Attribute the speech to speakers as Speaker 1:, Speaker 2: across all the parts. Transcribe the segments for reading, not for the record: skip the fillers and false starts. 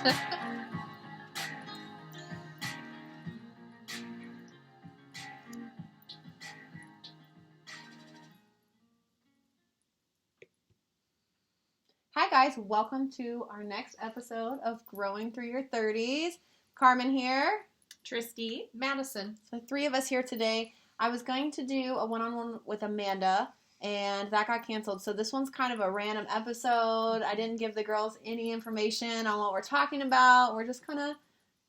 Speaker 1: Hi guys, welcome to our next episode of Growing Through Your 30s. Carmen here.
Speaker 2: Tristy.
Speaker 3: Madison.
Speaker 1: So 3 of us here today. I was going to do a one-on-one with Amanda, and that got canceled. So this one's kind of a random episode. I didn't give the girls any information on what we're talking about. We're just kind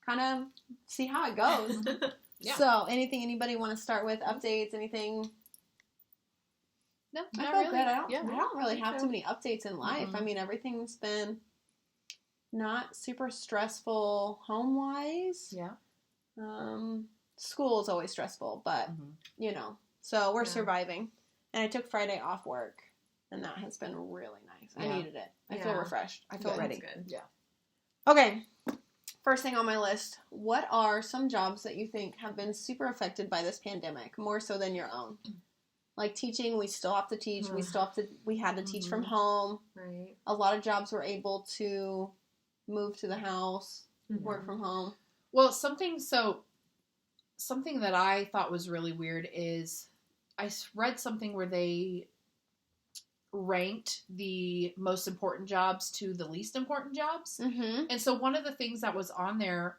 Speaker 1: of see how it goes.
Speaker 3: Yeah.
Speaker 1: So anything anybody want to start with? Updates? Anything?
Speaker 3: No,
Speaker 1: I
Speaker 3: not
Speaker 1: feel
Speaker 3: really.
Speaker 1: good. I
Speaker 3: Yeah.
Speaker 1: don't really have too many updates in life.
Speaker 3: Mm-hmm.
Speaker 1: I mean, everything's been not super stressful home-wise.
Speaker 3: Yeah.
Speaker 1: School is always stressful, but, you know. So we're surviving. And I took Friday off work, and that has been really nice.
Speaker 3: Yeah.
Speaker 1: I needed it. I feel refreshed. I feel ready.
Speaker 2: Good.
Speaker 3: Yeah.
Speaker 1: Okay. First thing on my list. What are some jobs that you think have been super affected by this pandemic, more so than your own? Like teaching, we still have to teach. We had to teach from home.
Speaker 2: Right.
Speaker 1: A lot of jobs were able to move to the house, work from home.
Speaker 3: Well, something that I thought was really weird is I read something where they ranked the most important jobs to the least important jobs.
Speaker 1: Mm-hmm.
Speaker 3: And so one of the things that was on there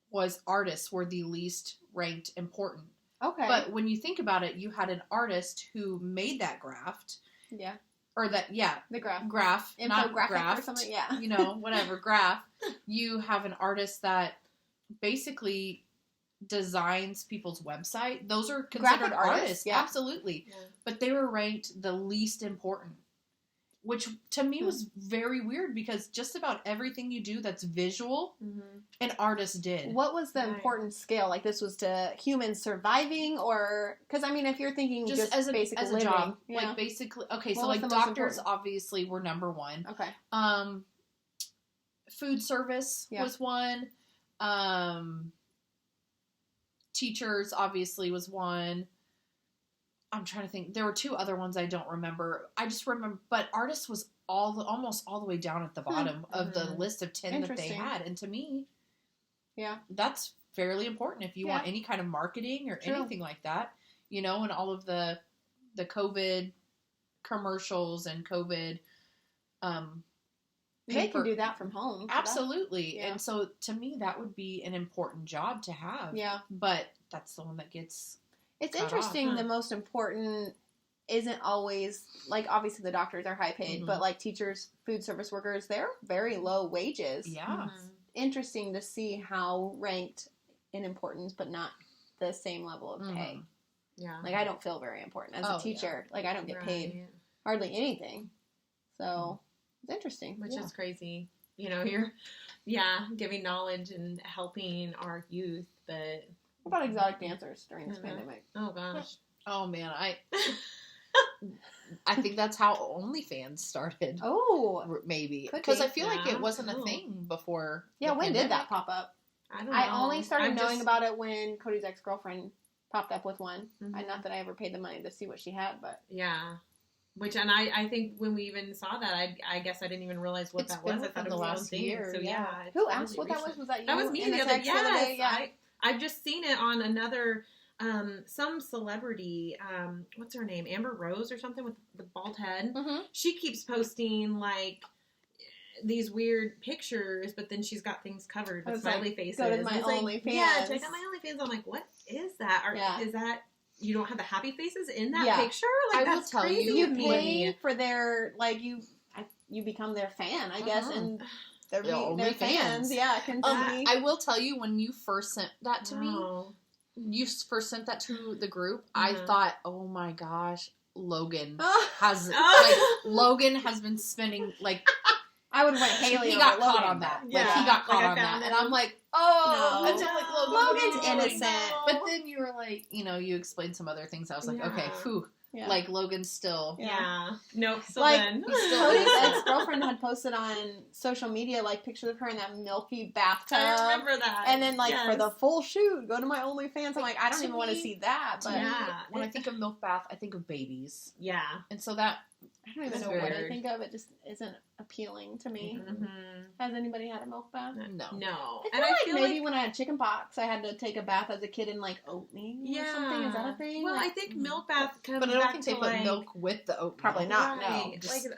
Speaker 3: was artists were the least ranked important.
Speaker 1: Okay.
Speaker 3: But when you think about it, you had an artist who made that graft.
Speaker 1: Yeah.
Speaker 3: Or that,
Speaker 1: The graph.
Speaker 3: graph, not
Speaker 1: Infographic
Speaker 3: graft,
Speaker 1: or something, yeah.
Speaker 3: You know, whatever, graph. You have an artist that basically designs people's website. Those are considered
Speaker 1: Graphic artists,
Speaker 3: artists.
Speaker 1: yeah.
Speaker 3: Absolutely.
Speaker 2: Yeah.
Speaker 3: But they were ranked the least important, which to me was very weird because just about everything you do that's visual, an artist did.
Speaker 1: What was the important scale? Like this was to humans surviving, or because I mean, if you're thinking just
Speaker 3: as
Speaker 1: basic
Speaker 3: a
Speaker 1: living,
Speaker 3: job,
Speaker 1: yeah.
Speaker 3: like basically, okay,
Speaker 1: What
Speaker 3: so
Speaker 1: was
Speaker 3: like
Speaker 1: the most
Speaker 3: doctors
Speaker 1: important?
Speaker 3: obviously were number one.
Speaker 1: Okay.
Speaker 3: Food service was one. Teachers obviously was one. I'm trying to think. There were 2 other ones I don't remember. I just remember, but artists was almost all the way down at the bottom of the list of 10 that they had. And to me, that's fairly important if you want any kind of marketing or anything like that, you know, and all of the COVID commercials and COVID,
Speaker 1: They can do that from home.
Speaker 3: Absolutely.
Speaker 1: Yeah.
Speaker 3: And so to me, that would be an important job to have.
Speaker 1: Yeah.
Speaker 3: But that's the one that gets
Speaker 1: It's
Speaker 3: cut
Speaker 1: interesting.
Speaker 3: off.
Speaker 1: The most important isn't always, like, obviously the doctors are high paid, but like teachers, food service workers, they're very low wages.
Speaker 3: Yeah.
Speaker 1: Interesting to see how ranked in importance, but not the same level of pay.
Speaker 2: Yeah.
Speaker 1: Like, I don't feel very important as a teacher. Like, I don't get paid hardly anything. So, it's interesting.
Speaker 2: Which is crazy. You know, you're, giving knowledge and helping our youth, but...
Speaker 1: What about exotic dancers during this pandemic?
Speaker 2: Oh, gosh.
Speaker 3: Oh, man. I think that's how OnlyFans started.
Speaker 1: Oh.
Speaker 3: Maybe.
Speaker 1: Could
Speaker 3: Because
Speaker 1: be.
Speaker 3: I feel like it wasn't a thing before.
Speaker 1: Yeah, when did that pop up?
Speaker 2: I don't know.
Speaker 1: I only started knowing about it when Cody's ex-girlfriend popped up with one. Not that I ever paid the money to see what she had, but...
Speaker 2: Yeah. Which, and I think when we even saw that, I guess I didn't even realize what that was. I thought it was last year. So, yeah.
Speaker 1: Who asked what that was? Was that you?
Speaker 2: That was me
Speaker 1: in
Speaker 2: the other
Speaker 1: text the other day? Yeah.
Speaker 2: I've just seen it on another, some celebrity, what's her name? Amber Rose or something with the bald head. She keeps posting, like, these weird pictures, but then she's got things covered with smiley faces.
Speaker 1: Go to my OnlyFans.
Speaker 2: Yeah, check out my OnlyFans. I'm like, what is that? Is that... You don't have the happy faces in that picture? Like,
Speaker 3: I
Speaker 2: that's
Speaker 3: will tell
Speaker 2: crazy.
Speaker 1: You pay for their, like, you become their fan, I guess, and their fans, can see.
Speaker 3: I will tell you, when you first sent that to me, you first sent that to the group, I thought, oh my gosh, Logan has been spending, like...
Speaker 1: I would have went Haley.
Speaker 3: He got caught on that.
Speaker 1: Yeah.
Speaker 3: Like, he got caught on that. And I'm like, oh.
Speaker 1: No.
Speaker 3: Until, like,
Speaker 1: Logan's innocent.
Speaker 3: But then you were like, you know, you explained some other things. I was like, okay, phew.
Speaker 1: Yeah.
Speaker 3: Like, Logan's still...
Speaker 2: Yeah. Nope. So
Speaker 1: like,
Speaker 2: then...
Speaker 1: Cody's ex-girlfriend had posted on social media, like, pictures of her in that milky bathtub.
Speaker 2: I remember that.
Speaker 1: And then, like, for the full shoot, go to my OnlyFans. I'm like, I don't even want to see that. But
Speaker 3: when I think of milk bath, I think of babies.
Speaker 2: Yeah.
Speaker 3: And so that...
Speaker 1: I don't even
Speaker 2: It's
Speaker 1: know what I
Speaker 2: weird.
Speaker 1: think of. It just isn't appealing to me.
Speaker 2: Mm-hmm.
Speaker 1: Has anybody had a milk bath?
Speaker 3: No.
Speaker 2: No.
Speaker 1: I feel like maybe when I had chicken pox, I had to take a bath as a kid in like oatmeal or something. Is that a thing?
Speaker 2: Well,
Speaker 1: Like,
Speaker 2: I think milk bath comes
Speaker 3: But I don't
Speaker 2: back
Speaker 3: think
Speaker 2: to
Speaker 3: they put
Speaker 2: like,
Speaker 3: milk with the oatmeal.
Speaker 1: probably not. No.
Speaker 2: Right.
Speaker 3: Just-
Speaker 2: Like,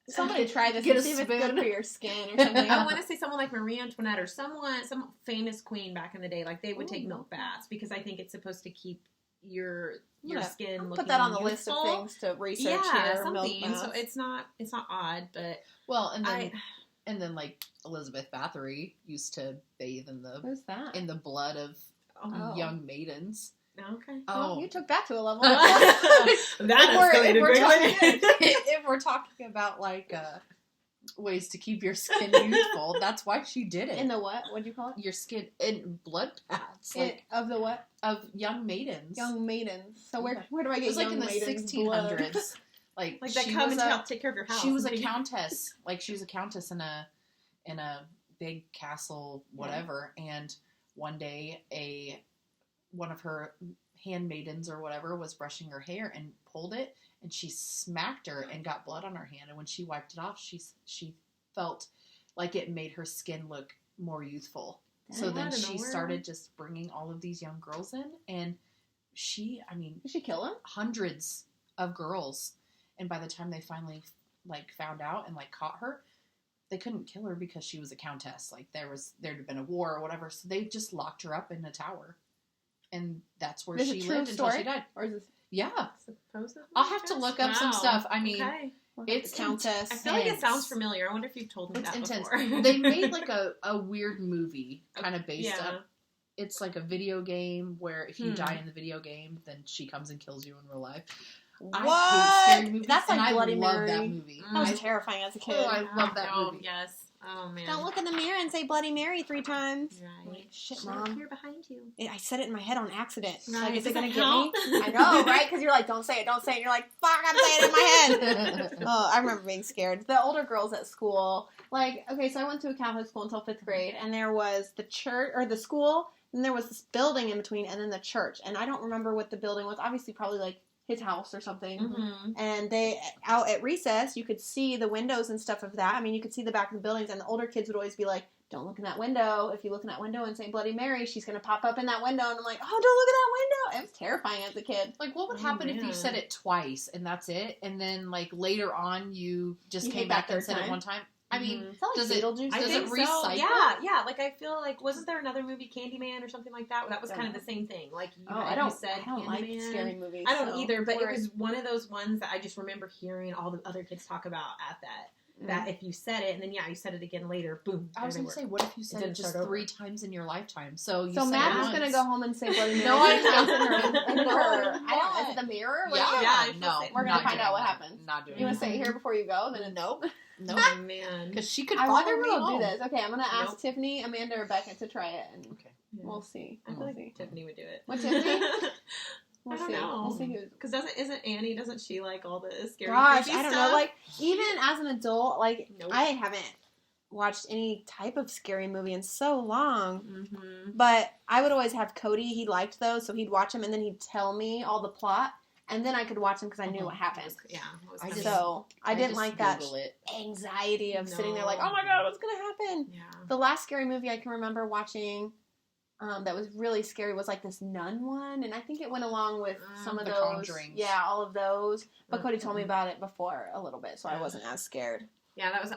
Speaker 1: somebody try this
Speaker 3: Get
Speaker 1: and
Speaker 3: a
Speaker 1: see if it's good
Speaker 3: spoon.
Speaker 1: for your skin or something.
Speaker 2: I want to say someone like Marie Antoinette or some famous queen back in the day, like they would take
Speaker 1: Ooh.
Speaker 2: milk baths because I think it's supposed to keep your
Speaker 1: Yeah.
Speaker 2: skin looking
Speaker 1: Put that on the list of
Speaker 2: youthful.
Speaker 1: things to research
Speaker 2: Yeah,
Speaker 1: here. Milk
Speaker 2: something. So
Speaker 1: baths.
Speaker 2: it's not odd, but
Speaker 3: Well, and then like Elizabeth Bathory used to bathe in
Speaker 1: Who's that?
Speaker 3: the blood of
Speaker 1: Oh.
Speaker 3: young maidens.
Speaker 2: okay.
Speaker 1: Oh, you took that to a level.
Speaker 2: That escalated quickly.
Speaker 3: If we're talking about like ways to keep your skin youthful, that's why she did it.
Speaker 1: In the what? What'd you call it?
Speaker 3: Your skin in blood baths, like
Speaker 1: Of the what?
Speaker 3: of young maidens.
Speaker 1: Young maidens. So
Speaker 3: Yeah.
Speaker 1: where do I
Speaker 3: It
Speaker 1: get
Speaker 3: was like
Speaker 1: young
Speaker 3: in the
Speaker 1: maidens
Speaker 3: 1600s.
Speaker 1: blood?
Speaker 3: Like
Speaker 2: Like that
Speaker 3: she
Speaker 2: come
Speaker 3: was
Speaker 2: and
Speaker 3: a-
Speaker 2: help take care of your house.
Speaker 3: She was a countess. Like she was a countess in a big castle, whatever. And one day, one of her handmaidens or whatever was brushing her hair and pulled it, and she smacked her and got blood on her hand. And when she wiped it off, she felt like it made her skin look more youthful. So then
Speaker 2: Out of
Speaker 3: she
Speaker 2: nowhere.
Speaker 3: started just bringing all of these young girls in, and
Speaker 1: Did she kill him?
Speaker 3: hundreds of girls. And by the time they finally like found out and like caught her, they couldn't kill her because she was a countess. Like there'd have been a war or whatever, so they just locked her up in a tower, and that's where
Speaker 1: Is
Speaker 3: she
Speaker 1: it true
Speaker 3: lived until
Speaker 1: story?
Speaker 3: she died.
Speaker 1: Or is this
Speaker 3: Yeah,
Speaker 2: Supposedly,
Speaker 3: I'll have to
Speaker 2: yes.
Speaker 3: look up some
Speaker 2: Wow.
Speaker 3: stuff. I mean,
Speaker 2: Okay.
Speaker 3: it's
Speaker 1: the countess?
Speaker 2: I feel like it
Speaker 3: intense.
Speaker 2: sounds familiar. I wonder if you've told me
Speaker 3: It's
Speaker 2: that
Speaker 3: intense.
Speaker 2: before.
Speaker 3: They made like a weird movie kind of based
Speaker 2: Yeah.
Speaker 3: up. It's like a video game where if you
Speaker 2: Hmm.
Speaker 3: die in the video game, then she comes and kills you in real life.
Speaker 1: What?
Speaker 3: I hate scary movies,
Speaker 1: That's like
Speaker 3: and
Speaker 1: Bloody
Speaker 3: I love
Speaker 1: Mary.
Speaker 3: that movie.
Speaker 1: That was
Speaker 3: I
Speaker 1: terrifying as a kid.
Speaker 3: Oh, I love that
Speaker 2: Oh,
Speaker 3: movie.
Speaker 2: yes. Oh, man.
Speaker 1: Don't look in the mirror and say Bloody Mary 3 times.
Speaker 2: Right.
Speaker 1: Shit,
Speaker 2: Look
Speaker 1: Mom.
Speaker 2: here behind you.
Speaker 1: I said it in my head on accident.
Speaker 2: Right.
Speaker 1: Like, is it
Speaker 2: Does
Speaker 1: going
Speaker 2: that
Speaker 1: to get me?
Speaker 2: count?
Speaker 1: I know, right? Because you're like, don't say it. And you're like, fuck, I'm saying it in my head. Oh, I remember being scared. The older girls at school, like, okay, so I went to a Catholic school until 5th grade, and there was the church, or the school, and there was this building in between, and then the church. And I don't remember what the building was. Obviously, probably like his house or something.
Speaker 2: Mm-hmm.
Speaker 1: And they, out at recess, you could see the windows and stuff of that. I mean, you could see the back of the buildings, and the older kids would always be like, don't look in that window. If you look in that window and say Bloody Mary, she's going to pop up in that window. And I'm like, oh, don't look at that window. It was terrifying as a kid.
Speaker 3: Like, what would
Speaker 2: Oh,
Speaker 3: happen if you
Speaker 2: man.
Speaker 3: said it twice and that's it, and then like later on you just
Speaker 1: You
Speaker 3: came
Speaker 1: hate
Speaker 3: back
Speaker 1: that
Speaker 3: and
Speaker 1: third
Speaker 3: said it
Speaker 1: time?
Speaker 3: one time? I mean,
Speaker 2: Mhm.
Speaker 1: Is that like
Speaker 3: Does it-
Speaker 1: Beetlejuice?
Speaker 2: I
Speaker 3: Does
Speaker 2: think
Speaker 3: it
Speaker 2: so.
Speaker 3: recycle?
Speaker 2: Yeah. Like I feel like wasn't there another movie, Candyman or something like that? That was kind of the same thing. Like you,
Speaker 1: Oh,
Speaker 2: you
Speaker 1: I don't
Speaker 2: said
Speaker 1: like
Speaker 2: Candyman.
Speaker 1: scary movies.
Speaker 2: I don't
Speaker 1: so
Speaker 2: either, but it
Speaker 1: we're-
Speaker 2: was one of those ones that I just remember hearing all the other kids talk about at that. That if you said it and then you said it again later, boom.
Speaker 3: I was
Speaker 2: there
Speaker 3: going to
Speaker 2: they
Speaker 3: say, what if you said it
Speaker 2: didn't
Speaker 3: just
Speaker 2: start over.
Speaker 3: 3 times in your lifetime? So you
Speaker 1: So
Speaker 3: said
Speaker 1: Matt
Speaker 3: it
Speaker 1: is
Speaker 3: once.
Speaker 1: going to go home and say Bloody Mary.
Speaker 3: No, I'm
Speaker 1: three times
Speaker 3: not.
Speaker 1: in her.
Speaker 3: No,
Speaker 1: I don't. Is it the mirror? What
Speaker 3: Yeah,
Speaker 1: do you-
Speaker 2: Yeah, I
Speaker 3: no,
Speaker 2: feel
Speaker 1: We're gonna
Speaker 3: not
Speaker 1: find
Speaker 3: doing
Speaker 1: out what
Speaker 3: that.
Speaker 1: happens.
Speaker 3: Not doing
Speaker 1: You want to
Speaker 3: that.
Speaker 1: say it here before you go? Then
Speaker 3: Nope. Nope.
Speaker 2: Oh man.
Speaker 3: Because she could
Speaker 1: I
Speaker 3: follow
Speaker 1: wonder
Speaker 3: me
Speaker 1: who will do
Speaker 3: home.
Speaker 1: this. Okay, I'm going to ask
Speaker 2: Nope.
Speaker 1: Tiffany, Amanda, or Becca to try it, and
Speaker 3: Okay.
Speaker 2: Yeah.
Speaker 1: we'll see.
Speaker 2: I feel
Speaker 1: We'll
Speaker 2: like
Speaker 1: see.
Speaker 2: Tiffany would do it.
Speaker 1: What, Tiffany? We'll
Speaker 2: I don't
Speaker 1: see.
Speaker 2: know.
Speaker 1: We'll see who.
Speaker 2: Because isn't Annie? Doesn't she like all the scary?
Speaker 1: Gosh,
Speaker 2: creepy
Speaker 1: I don't
Speaker 2: stuff?
Speaker 1: know. Like, even as an adult, like,
Speaker 2: Nope.
Speaker 1: I haven't watched any type of scary movie in so long.
Speaker 2: Mm-hmm.
Speaker 1: But I would always have Cody. He liked those, so he'd watch them, and then he'd tell me all the plot, and then I could watch them because I knew what happened.
Speaker 2: Yeah. it was
Speaker 3: I
Speaker 2: kinda-
Speaker 3: just-
Speaker 1: So I didn't
Speaker 3: just
Speaker 1: like that
Speaker 3: Google it.
Speaker 1: anxiety of sitting there like,
Speaker 2: No.
Speaker 1: oh my god, what's gonna happen?
Speaker 2: Yeah.
Speaker 1: The last scary movie I can remember watching that was really scary was like this nun one, and I think it went along with some of
Speaker 3: The
Speaker 1: those.
Speaker 3: Conjurings.
Speaker 1: Yeah, all of those. But Cody told me
Speaker 2: Mhm.
Speaker 1: about it before a little bit, so I wasn't as scared.
Speaker 2: Yeah, that was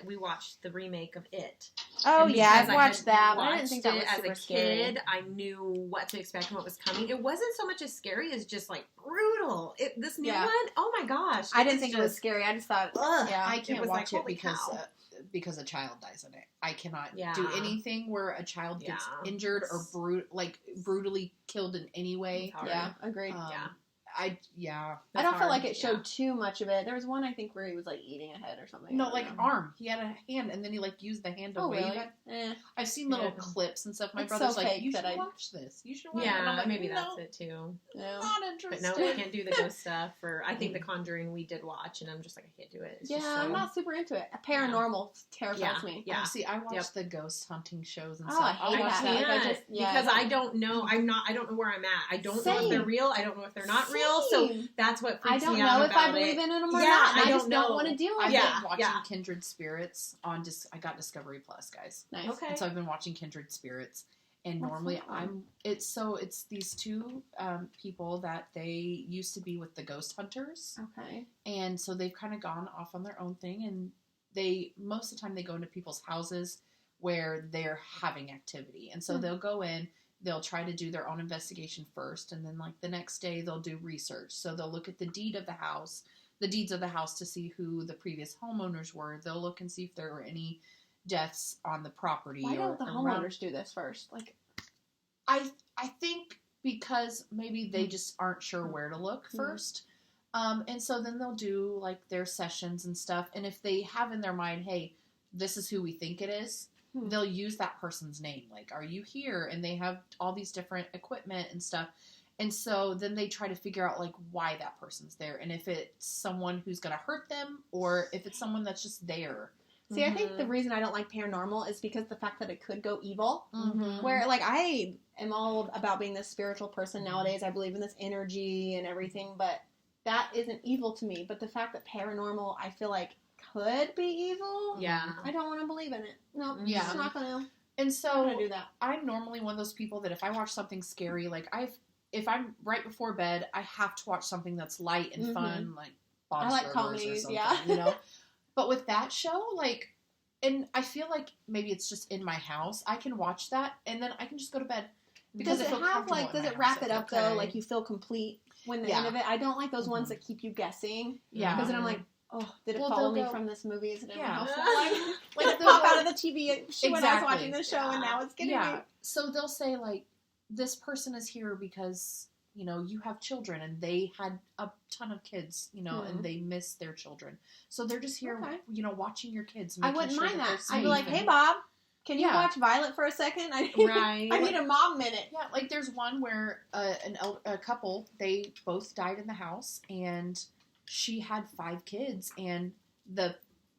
Speaker 2: we watched the remake of It.
Speaker 1: Oh
Speaker 2: And
Speaker 1: yeah,
Speaker 2: because
Speaker 1: I've
Speaker 2: I
Speaker 1: watched
Speaker 2: had
Speaker 1: that, but I didn't
Speaker 2: watched
Speaker 1: think that
Speaker 2: it
Speaker 1: was super
Speaker 2: as a
Speaker 1: scary.
Speaker 2: kid. I knew what to expect and what was coming. It wasn't so much as scary as just like brutal. This new
Speaker 1: Yeah.
Speaker 2: one, oh my gosh!
Speaker 1: I didn't think it was
Speaker 2: just-
Speaker 1: scary. I just thought,
Speaker 2: Ugh.
Speaker 1: yeah,
Speaker 3: I can't
Speaker 2: was
Speaker 3: watch
Speaker 2: like,
Speaker 3: it
Speaker 2: holy
Speaker 3: because
Speaker 2: cow.
Speaker 3: because a child dies in it. I cannot
Speaker 2: Yeah.
Speaker 3: do anything where a child gets
Speaker 2: Yeah.
Speaker 3: injured or brutally killed in any way.
Speaker 2: It's hard.
Speaker 1: yeah, agreed.
Speaker 2: Yeah.
Speaker 3: I
Speaker 1: I
Speaker 2: That's
Speaker 1: don't feel
Speaker 2: hard.
Speaker 1: like it showed
Speaker 2: Yeah.
Speaker 1: too much of it. There was one I think where he was like eating a head or something.
Speaker 3: no
Speaker 1: I
Speaker 3: like
Speaker 1: don't know.
Speaker 3: arm. He had a hand, and then he like used the hand to
Speaker 1: Oh
Speaker 3: wave
Speaker 1: really?
Speaker 3: it. I've seen little
Speaker 2: Yeah.
Speaker 3: clips and stuff. My
Speaker 1: It's
Speaker 3: brother's
Speaker 1: so
Speaker 3: like,
Speaker 1: fake
Speaker 3: "You
Speaker 1: that
Speaker 3: should
Speaker 1: I-
Speaker 3: watch this. You should watch." it. And I'm
Speaker 2: Yeah,
Speaker 3: like,
Speaker 2: maybe
Speaker 3: no,
Speaker 2: that's it too.
Speaker 1: No.
Speaker 3: not
Speaker 2: But
Speaker 3: interested.
Speaker 2: no, we can't do the ghost stuff. Or I think The Conjuring we did watch, and I'm just like, I can't do it. It's
Speaker 1: Yeah,
Speaker 2: just
Speaker 1: I'm
Speaker 2: so-
Speaker 1: not super into it. Paranormal terrifies me.
Speaker 2: Yeah.
Speaker 3: See, I watch
Speaker 2: Yep.
Speaker 3: the ghost hunting shows and
Speaker 1: Oh,
Speaker 3: stuff.
Speaker 1: I hate
Speaker 3: I'll watch
Speaker 1: that.
Speaker 3: that.
Speaker 1: Like, I just- yeah,
Speaker 2: because
Speaker 1: I
Speaker 2: I don't know. I don't know where I'm at. I don't know if
Speaker 1: Same.
Speaker 2: they're real. I don't know if they're not real. real. So that's what freaks me out.
Speaker 1: I don't know if I
Speaker 2: about
Speaker 1: believe
Speaker 2: it.
Speaker 1: in them or
Speaker 2: Yeah,
Speaker 1: not.
Speaker 2: I
Speaker 1: just
Speaker 2: don't
Speaker 1: don't want to deal with
Speaker 3: I've
Speaker 1: it.
Speaker 3: been watching Kindred Spirits on I got Discovery Plus, guys.
Speaker 1: Nice.
Speaker 2: Okay.
Speaker 3: And so I've been watching Kindred Spirits. And
Speaker 1: That's
Speaker 3: normally
Speaker 1: fun.
Speaker 3: it's these two people that they used to be with the ghost hunters.
Speaker 1: Okay.
Speaker 3: And so they've kind of gone off on their own thing, and they, most of the time they go into people's houses where they're having activity. And so they'll go in, they'll try to do their own investigation first, and then like the next day they'll do research. So they'll look at the deeds of the house to see who the previous homeowners were. They'll look and see if there were any deaths on the property.
Speaker 1: Why don't the
Speaker 3: around.
Speaker 1: homeowners do this first? Like,
Speaker 3: I think because maybe they just aren't sure where to look first. And so then they'll do like their sessions and stuff. And if they have in their mind, hey, this is who we think it is, they'll use that person's name. Like, are you here? And they have all these different equipment and stuff. And so then they try to figure out like why that person's there. And if it's someone who's going to hurt them or if it's someone that's just there.
Speaker 1: See, I think the reason I don't like paranormal is because the fact that it could go evil.
Speaker 3: Mm-hmm.
Speaker 1: Where, like, I am all about being this spiritual person nowadays. I believe in this energy and everything, but that isn't evil to me. But the fact that paranormal, I feel like, could be evil, I don't want to believe in it. No, nope, just not going to.
Speaker 3: And so
Speaker 1: I'm going to do that.
Speaker 3: I'm normally one of those people that if I watch something scary, like if I'm right before bed, I have to watch something that's light and fun, like Bob's
Speaker 1: I like
Speaker 3: Burgers
Speaker 1: comedies,
Speaker 3: or something, you know? But with that show, like, and I feel like maybe it's just in my house. I can watch that, and then I can just go to bed.
Speaker 1: Because does it have, like, does it wrap it up, though? Like, you feel complete when the end of it? I don't like those ones that keep you guessing.
Speaker 3: Yeah.
Speaker 1: Because then I'm like, oh, did it follow me from this movie? Is it in my house?
Speaker 3: Like
Speaker 1: did it pop out of the TV when I was watching the show, and now it's getting me?
Speaker 3: So they'll say, like, this person is here because, you know, you have children, and they had a ton of kids, you know, and they miss their children. So they're just here, you know, watching your kids.
Speaker 1: I wouldn't
Speaker 3: sure
Speaker 1: mind that.
Speaker 3: I'd
Speaker 1: be like, hey, Bob, can you watch Violet for a second? I need a mom minute.
Speaker 3: Yeah, like there's one where a couple, they both died in the house, and she had 5 kids, and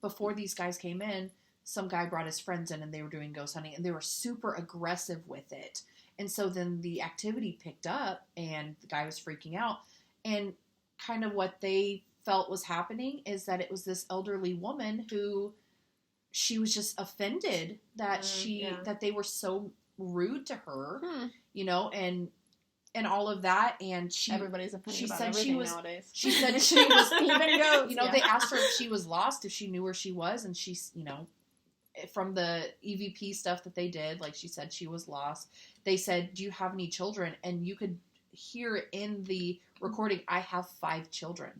Speaker 3: before these guys came in, some guy brought his friends in, and they were doing ghost hunting, and they were super aggressive with it. And so then the activity picked up, and the guy was freaking out. And kind of what they felt was happening is that it was this elderly woman who she was just offended that that they were so rude to her, you know, and all of that. And
Speaker 1: everybody's offended about
Speaker 3: said
Speaker 1: everything nowadays.
Speaker 3: She said she was even goes. You know, they asked her if she was lost, if she knew where she was, and she's, you know, from the EVP stuff that they did, like she said she was lost. They said, do you have any children? And you could hear in the recording, I have 5 children.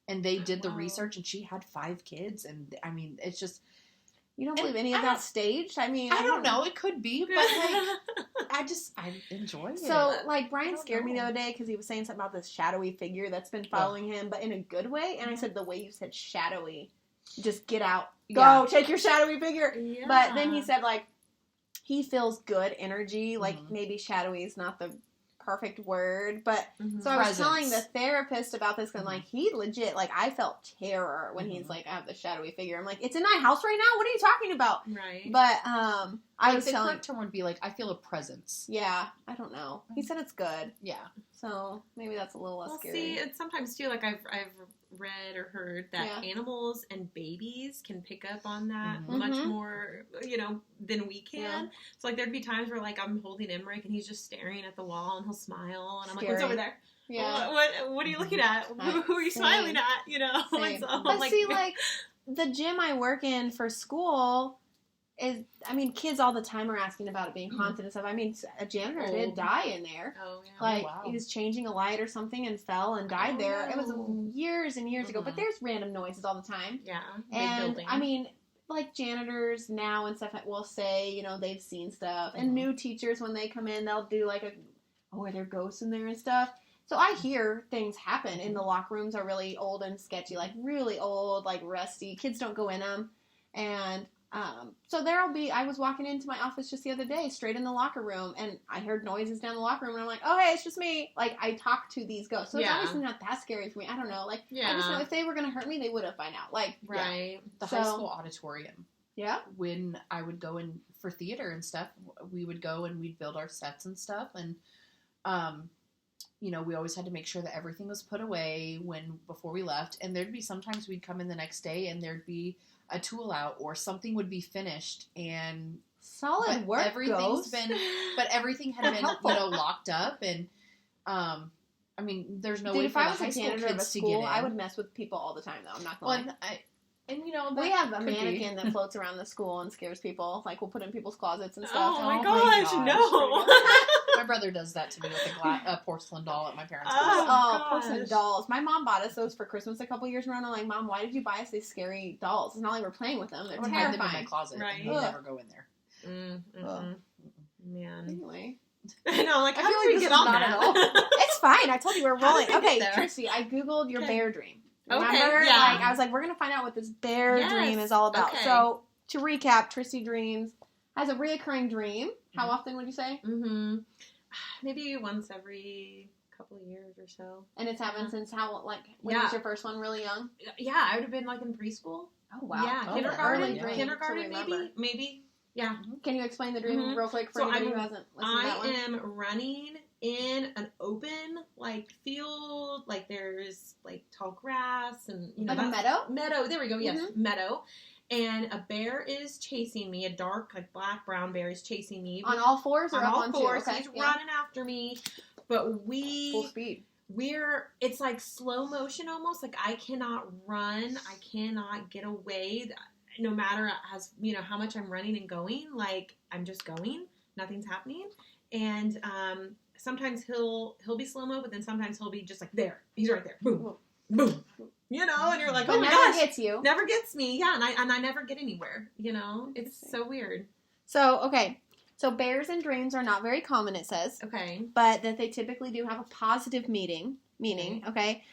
Speaker 3: And they did the research, and she had 5 kids. And I mean, it's just...
Speaker 1: You don't believe any of that staged? I mean...
Speaker 3: I don't know. It could be, but like, I enjoy it.
Speaker 1: So, like, Brian scared me the other day because he was saying something about this shadowy figure that's been following him, but in a good way. And I said, the way you said shadowy, just get out. Go, take your shadowy figure. Yeah. But then he said, like, he feels good energy. Like, maybe shadowy is not the perfect word. But, so I was telling the therapist about this, because, like, he legit, like, I felt terror when he's like, I have the shadowy figure. I'm like, it's in my house right now? What are you talking about?
Speaker 2: Right.
Speaker 1: But, I was
Speaker 3: the
Speaker 1: telling...
Speaker 3: correct term would be, like, I feel a presence.
Speaker 1: Yeah, I don't know. He said it's good.
Speaker 3: Yeah.
Speaker 1: So, maybe that's a little less scary.
Speaker 2: See, and sometimes, too, like, I've read or heard that animals and babies can pick up on that much more, you know, than we can. Yeah. So, like, there'd be times where, like, I'm holding Emmerich and he's just staring at the wall and he'll smile and I'm like, what's over there? Yeah. What are you looking at? Who are you smiling at? You know? So,
Speaker 1: but see, like, the gym I work in for school is, I mean, kids all the time are asking about it being haunted and stuff. I mean, a janitor did die in there. Oh, yeah. Like, he was changing a light or something and fell and died there. It was years and years ago, but there's random noises all the time. Yeah. And, I mean, like, janitors now and stuff will say, you know, they've seen stuff. And new teachers, when they come in, they'll do, like, are there ghosts in there and stuff? So I hear things happen in the locker rooms are really old and sketchy, like, really old, like, rusty. Kids don't go in them. And... so I was walking into my office just the other day, straight in the locker room, and I heard noises down the locker room, and I'm like, oh, hey, it's just me. Like, I talk to these ghosts. So it's obviously not that scary for me. I don't know. Like, I just know if they were going to hurt me, they would have by now. Like,
Speaker 3: the high school auditorium.
Speaker 1: Yeah.
Speaker 3: When I would go in for theater and stuff, we would go and we'd build our sets and stuff, and, we always had to make sure that everything was put away before we left. And there'd be sometimes we'd come in the next day and there'd be a tool out or something would be finished and
Speaker 1: solid work.
Speaker 3: Everything had been locked up and there's no way
Speaker 1: if
Speaker 3: for
Speaker 1: I
Speaker 3: the high
Speaker 1: was a
Speaker 3: school
Speaker 1: janitor of a
Speaker 3: kids to get
Speaker 1: school,
Speaker 3: in.
Speaker 1: I would mess with people all the time though. I'm not gonna lie.
Speaker 3: That
Speaker 1: we have a
Speaker 3: could
Speaker 1: mannequin
Speaker 3: be.
Speaker 1: that floats around the school and scares people. Like, well put it in people's closets and stuff.
Speaker 2: Oh my
Speaker 3: gosh,
Speaker 2: gosh, no.
Speaker 3: My brother does that to me with a porcelain doll at my parents'
Speaker 2: Oh,
Speaker 3: house.
Speaker 1: Porcelain dolls. My mom bought us those for Christmas a couple years ago, and I'm like, Mom, why did you buy us these scary dolls? It's not like we're playing with them. They're
Speaker 3: I would hide them in my
Speaker 1: terrifying.
Speaker 3: closet
Speaker 2: Right.
Speaker 3: and they'd never go in there.
Speaker 2: Man.
Speaker 1: Anyway.
Speaker 2: I know, like,
Speaker 1: I
Speaker 2: how
Speaker 1: feel
Speaker 2: do we
Speaker 1: like
Speaker 2: get
Speaker 1: this is
Speaker 2: on
Speaker 1: not
Speaker 2: that?
Speaker 1: at all. It's fine. I told you we're
Speaker 2: How
Speaker 1: rolling.
Speaker 2: did we get
Speaker 1: Okay,
Speaker 2: there?
Speaker 1: Tristy, I Googled your
Speaker 2: Okay.
Speaker 1: bear dream.
Speaker 2: Okay,
Speaker 1: Remember?
Speaker 2: yeah.
Speaker 1: Like, I was like, we're going to find out what this bear
Speaker 2: Yes,
Speaker 1: dream is all about.
Speaker 2: okay.
Speaker 1: So, to recap, Tristy dreams has a reoccurring dream. How often would you say?
Speaker 2: Maybe once every couple of years or so.
Speaker 1: And it's happened since how, like, when
Speaker 2: Yeah.
Speaker 1: was your first one really young?
Speaker 2: Yeah, I would have been like in preschool.
Speaker 1: Oh, wow.
Speaker 2: Yeah,
Speaker 3: Oh,
Speaker 2: kindergarten,
Speaker 3: early dream
Speaker 2: kindergarten
Speaker 1: to remember.
Speaker 2: maybe. Yeah.
Speaker 1: Can you explain the dream
Speaker 2: Mhm.
Speaker 1: real quick for
Speaker 2: So
Speaker 1: anybody who hasn't listened to that
Speaker 2: I
Speaker 1: one?
Speaker 2: am running in an open field, like there's like tall grass and
Speaker 1: Like a
Speaker 2: that's-
Speaker 1: meadow?
Speaker 2: Meadow, there we go. Yes,
Speaker 1: Mhm.
Speaker 2: meadow. And a bear is chasing me. A dark, like black brown bear is chasing me
Speaker 1: On all fours or
Speaker 2: on
Speaker 1: up
Speaker 2: all
Speaker 1: on
Speaker 2: fours.
Speaker 1: two? Okay.
Speaker 2: He's running after me, but
Speaker 1: Full speed.
Speaker 2: it's like slow motion almost. Like I cannot run. I cannot get away. No matter how much I'm running and going, like I'm just going. Nothing's happening. And sometimes he'll be slow mo, but then sometimes he'll be just like there. He's right there. Boom, boom. And you're like,
Speaker 1: But
Speaker 2: oh my
Speaker 1: never
Speaker 2: gosh,
Speaker 1: gets you.
Speaker 2: never gets me. Yeah, and I never get anywhere. It's so weird.
Speaker 1: So, okay. So bears and dreams are not very common, it says.
Speaker 2: Okay.
Speaker 1: But that they typically do have a positive meaning, okay?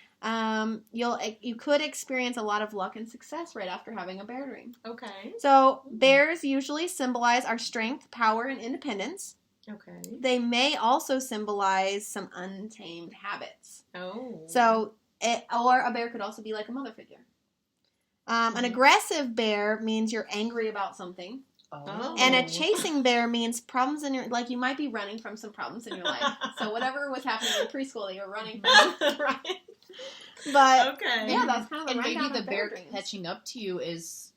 Speaker 1: You could experience a lot of luck and success right after having a bear dream.
Speaker 2: Okay.
Speaker 1: So bears usually symbolize our strength, power, and independence.
Speaker 2: Okay.
Speaker 1: They may also symbolize some untamed habits.
Speaker 2: Oh.
Speaker 1: So, or a bear could also be like a mother figure. An aggressive bear means you're angry about something.
Speaker 3: Oh.
Speaker 1: And a chasing bear means problems in your, like you might be running from some problems in your life. So whatever was happening in preschool that you're running from.
Speaker 2: Right.
Speaker 1: But
Speaker 2: Okay.
Speaker 1: yeah, that's kind of the
Speaker 3: And maybe
Speaker 1: rundown
Speaker 3: the
Speaker 1: of
Speaker 3: bear
Speaker 1: dreams.
Speaker 3: catching up to you is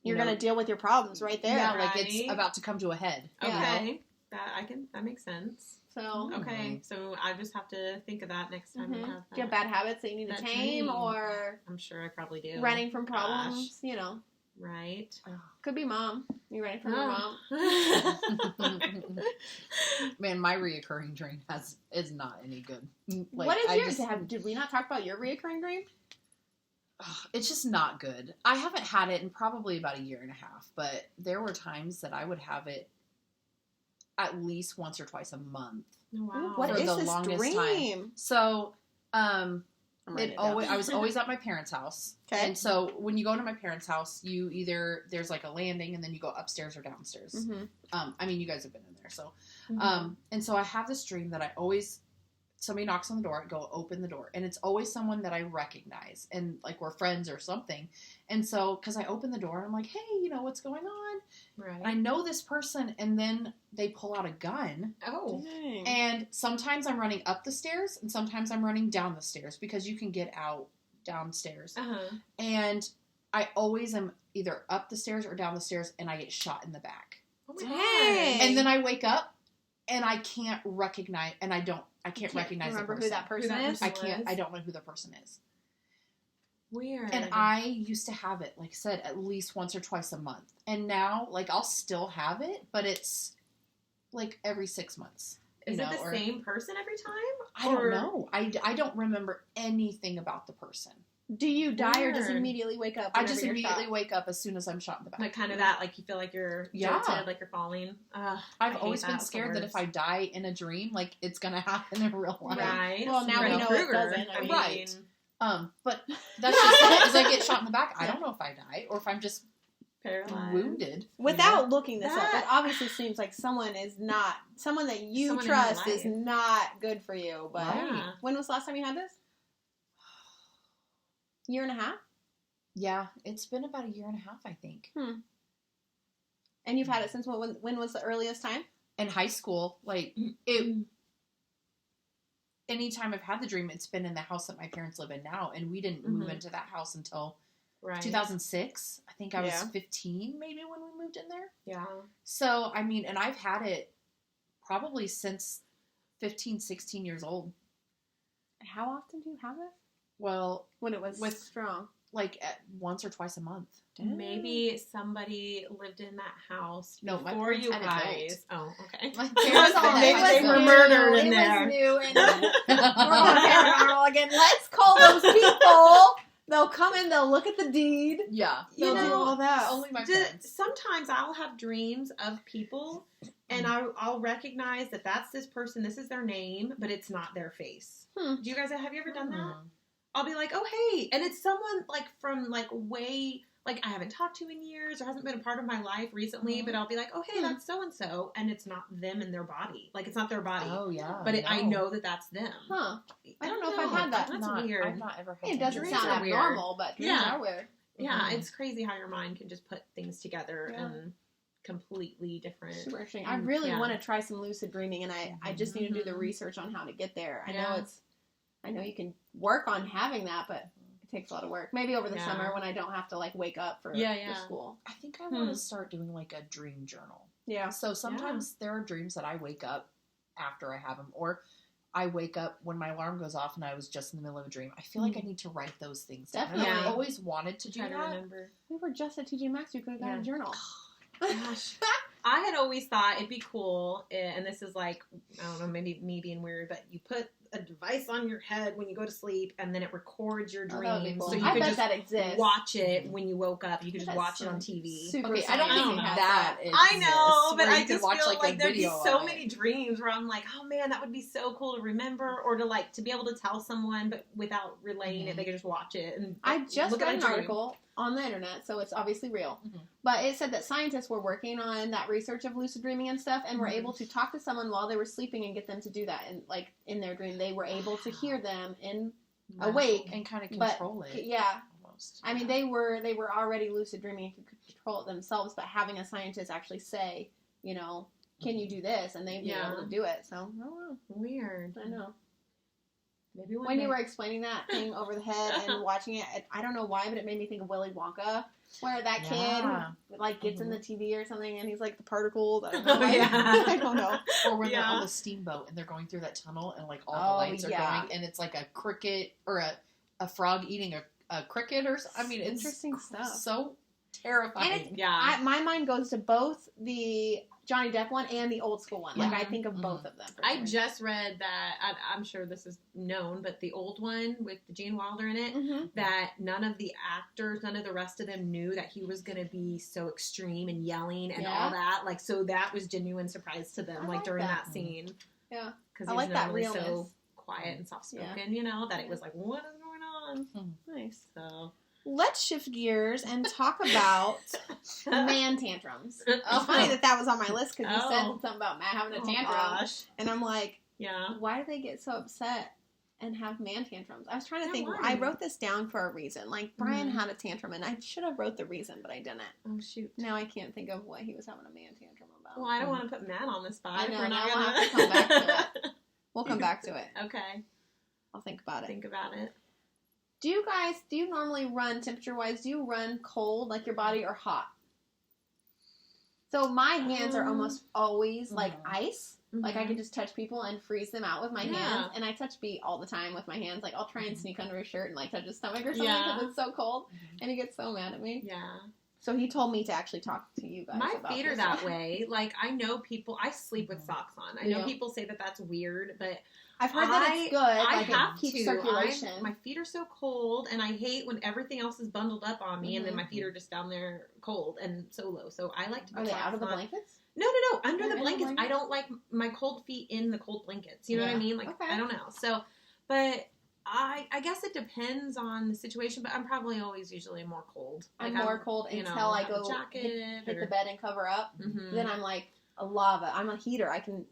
Speaker 1: You're going to deal with your problems right there.
Speaker 3: Yeah,
Speaker 2: Right.
Speaker 3: like it's about to come to a head.
Speaker 2: Okay. That makes sense.
Speaker 1: So,
Speaker 2: Okay, so I just have to think of that next time we have that.
Speaker 1: do you have bad habits that you need to
Speaker 2: That
Speaker 1: tame
Speaker 2: tame.
Speaker 1: or
Speaker 2: I'm sure I probably do.
Speaker 1: running from problems? You know,
Speaker 2: Right.
Speaker 1: could be mom. You running from your mom?
Speaker 3: Man, my reoccurring dream is not any good. Like,
Speaker 1: What is
Speaker 3: I
Speaker 1: yours?
Speaker 3: just-
Speaker 1: Did we not talk about your reoccurring dream?
Speaker 3: It's just not good. I haven't had it in probably about a year and a half, but there were times that I would have it at least once or twice a month.
Speaker 2: Wow.
Speaker 1: What
Speaker 3: For
Speaker 1: is
Speaker 3: the
Speaker 1: this
Speaker 3: longest
Speaker 1: dream?
Speaker 3: So,
Speaker 1: I'm writing it down.
Speaker 3: I was always at my parents' house.
Speaker 1: Okay.
Speaker 3: And so when you go to my parents' house, there's like a landing and then you go upstairs or downstairs.
Speaker 1: Mm-hmm.
Speaker 3: You guys have been in there. So, and so I have this dream that somebody knocks on the door, I go open the door, and it's always someone that I recognize, and like we're friends or something. And so, because I open the door, and I'm like, hey, what's going on?
Speaker 2: Right.
Speaker 3: And I know this person, and then they pull out a gun,
Speaker 2: Oh.
Speaker 1: Dang.
Speaker 3: and sometimes I'm running up the stairs, and sometimes I'm running down the stairs, because you can get out downstairs.
Speaker 2: Uh-huh.
Speaker 3: And I always am either up the stairs or down the stairs, and I get shot in the back.
Speaker 2: Oh my
Speaker 1: Dang.
Speaker 2: God.
Speaker 3: And then I wake up, and I can't recognize, and I can't recognize
Speaker 1: remember
Speaker 3: the
Speaker 1: who
Speaker 3: person.
Speaker 1: that person
Speaker 2: Who that
Speaker 1: is.
Speaker 2: person
Speaker 3: I don't know who the person is.
Speaker 2: Weird.
Speaker 3: And I used to have it, like I said, at least once or twice a month. And now, like, I'll still have it, but it's like every 6 months.
Speaker 2: Is it the same person every time?
Speaker 3: I don't know. I don't remember anything about the person.
Speaker 1: Do you die or just
Speaker 2: Weird.
Speaker 1: immediately wake up?
Speaker 3: I
Speaker 1: whenever
Speaker 3: just
Speaker 1: you're
Speaker 3: immediately
Speaker 1: shot?
Speaker 3: wake up as soon as I'm shot in the back.
Speaker 2: Like kind of that, like you feel like you're
Speaker 3: Yeah.
Speaker 2: jolted, like you're falling. I
Speaker 3: I've
Speaker 2: hate
Speaker 3: always been
Speaker 2: It's the
Speaker 3: scared that if I
Speaker 2: worst.
Speaker 3: die in a dream, like, it's going to happen in real life.
Speaker 2: Right.
Speaker 1: Well, now
Speaker 3: we
Speaker 2: Freddy
Speaker 3: know
Speaker 1: it
Speaker 2: Krueger.
Speaker 1: doesn't. I mean-
Speaker 3: Right. But that's just it. As I get shot in the back, I don't know if I die or if I'm just
Speaker 2: Paralyzed.
Speaker 3: wounded.
Speaker 1: Without looking this up,
Speaker 2: That-
Speaker 1: it obviously seems like someone that you
Speaker 2: Someone in your
Speaker 1: trust is
Speaker 2: life.
Speaker 1: not good for you. But
Speaker 2: Yeah.
Speaker 1: when was the last time you had this? Year and a half?
Speaker 3: Yeah, it's been about a year and a half, I think.
Speaker 1: And you've had it since when was the earliest time?
Speaker 3: In high school, like, it anytime I've had the dream, it's been in the house that my parents live in now, and we didn't move into that house until 2006. I think I was 15 maybe when we moved in there.
Speaker 2: Yeah.
Speaker 3: So, I mean, and I've had it probably since 15, 16 years old.
Speaker 1: How often do you have it?
Speaker 3: Well,
Speaker 1: when it was strong.
Speaker 3: Like once or twice a month.
Speaker 2: Maybe somebody lived in that house
Speaker 3: before you guys.
Speaker 2: Oh, okay.
Speaker 3: My parents
Speaker 2: maybe they were murdered in there.
Speaker 1: It was new and we're on paranormal again. Let's call those people. They'll come in, they'll look at the deed.
Speaker 3: Yeah.
Speaker 1: They'll do all that.
Speaker 3: Only my parents.
Speaker 2: Sometimes I'll have dreams of people, and I'll recognize that that's this person, this is their name, but it's not their face. Do you guys, have you ever done that? I'll be like, oh, hey. And it's someone, like, from, like, way, like, I haven't talked to in years or hasn't been a part of my life recently, but I'll be like, oh, hey, that's so-and-so. And it's not them in their body. Like, it's not their body.
Speaker 3: Oh, yeah.
Speaker 2: But I know that that's them.
Speaker 1: Huh. I don't know if I've had that.
Speaker 2: That's weird.
Speaker 3: I've not ever had that.
Speaker 1: It doesn't sound abnormal, but dreams are weird.
Speaker 2: Yeah, it's crazy how your mind can just put things together and completely different.
Speaker 1: Super interesting. I really want to try some lucid dreaming, and I just need to do the research on how to get there. I know you can work on having that, but it takes a lot of work. Maybe over the summer when I don't have to, like, wake up for school.
Speaker 3: I think I want to start doing, like, a dream journal.
Speaker 1: Yeah.
Speaker 3: So sometimes there are dreams that I wake up after I have them, or I wake up when my alarm goes off and I was just in the middle of a dream. I feel like I need to write those things down.
Speaker 1: Definitely.
Speaker 3: And I've always wanted to do that.
Speaker 2: Remember.
Speaker 1: We were just at TJ Maxx. You could have got a journal.
Speaker 2: Gosh. I had always thought it'd be cool, and this is like, I don't know, maybe me being weird, but you put a device on your head when you go to sleep, and then it records your dreams.
Speaker 1: Cool.
Speaker 2: So you
Speaker 1: I
Speaker 2: could
Speaker 1: bet
Speaker 2: just
Speaker 1: that exists.
Speaker 2: watch it when you woke up. You could just watch it on TV.
Speaker 1: Super
Speaker 3: I don't think that exists.
Speaker 2: I know, but I just
Speaker 3: watch,
Speaker 2: feel like there'd be so many
Speaker 3: it.
Speaker 2: dreams where I'm like, oh man, that would be so cool to remember, or to like to be able to tell someone, but without relaying it, they could just watch it. And
Speaker 1: I just read an article on the internet, so it's obviously real. But it said that scientists were working on that research of lucid dreaming and stuff, and were able to talk to someone while they were sleeping and get them to do that. And like in their dream, they were able to hear them awake
Speaker 3: and kind of control it.
Speaker 1: Yeah,
Speaker 3: almost.
Speaker 1: I mean, they were already lucid dreaming and could control it themselves. But having a scientist actually say, you know, can you do this, and they'd be able to do it. So I don't know.
Speaker 2: Weird.
Speaker 1: I know.
Speaker 2: Maybe
Speaker 1: when you were explaining that thing over the head and watching it, I don't know why, but it made me think of Willy Wonka, where that kid like gets in the TV or something, and he's like the particles. I don't know. I don't know.
Speaker 3: Or when they're on the steamboat and they're going through that tunnel, and like all the lights are going, and it's like a cricket or a frog eating a cricket or something. I mean, it's
Speaker 1: interesting stuff.
Speaker 3: So terrifying.
Speaker 1: And my mind goes to both the Johnny Depp one and the old school one. Like, I think of both of them.
Speaker 2: I just read that, I'm sure this is known, but the old one with Gene Wilder in it, that none of the actors, none of the rest of them knew that he was going to be so extreme and yelling and all that. Like, so that was genuine surprise to them, like during that scene.
Speaker 1: Yeah.
Speaker 2: Because he was normally so quiet and soft-spoken, you know, that it was like, what is going on?
Speaker 1: Nice.
Speaker 2: So...
Speaker 1: Let's shift gears and talk about man tantrums. It's funny that was on my list because you said something about Matt having a tantrum. And I'm like, why do they get so upset and have man tantrums? I was trying to think. I wrote this down for a reason. Like, Brian had a tantrum, and I should have wrote the reason, but I didn't.
Speaker 2: Oh, shoot.
Speaker 1: Now I can't think of what he was having a man tantrum about.
Speaker 2: Well, I don't want to put Matt on the spot.
Speaker 1: I know.
Speaker 2: We're not
Speaker 1: we'll
Speaker 2: gonna...
Speaker 1: have to come back to it. We'll come back to it.
Speaker 2: Okay.
Speaker 1: I'll think about it.
Speaker 2: Think about it.
Speaker 1: Do you normally run, temperature-wise, do you run cold, like your body, or hot? So my hands are almost always like ice. Like I can just touch people and freeze them out with my hands. And I touch Beat all the time with my hands. Like I'll try and sneak under his shirt and like touch his stomach or something because it's so cold. And he gets so mad at me.
Speaker 2: Yeah.
Speaker 1: So he told me to actually talk to you guys
Speaker 2: My
Speaker 1: about
Speaker 2: feet are that way. Like I know people, I sleep with socks on. I know people say that that's weird, but...
Speaker 1: I've heard that it's good.
Speaker 2: I
Speaker 1: like
Speaker 2: have
Speaker 1: it keeps
Speaker 2: to.
Speaker 1: circulation.
Speaker 2: My feet are so cold, and I hate when everything else is bundled up on me, and then my feet are just down there cold and so low. So I like to.
Speaker 1: Are they out of the blankets?
Speaker 2: No, under the blankets. I don't like my cold feet in the cold blankets. You know what I mean? Like I don't know. So, but I guess it depends on the situation. But I'm probably always usually more cold.
Speaker 1: I'm more cold until I go hit the bed and cover up. Then I'm like a lava. I'm a heater. I can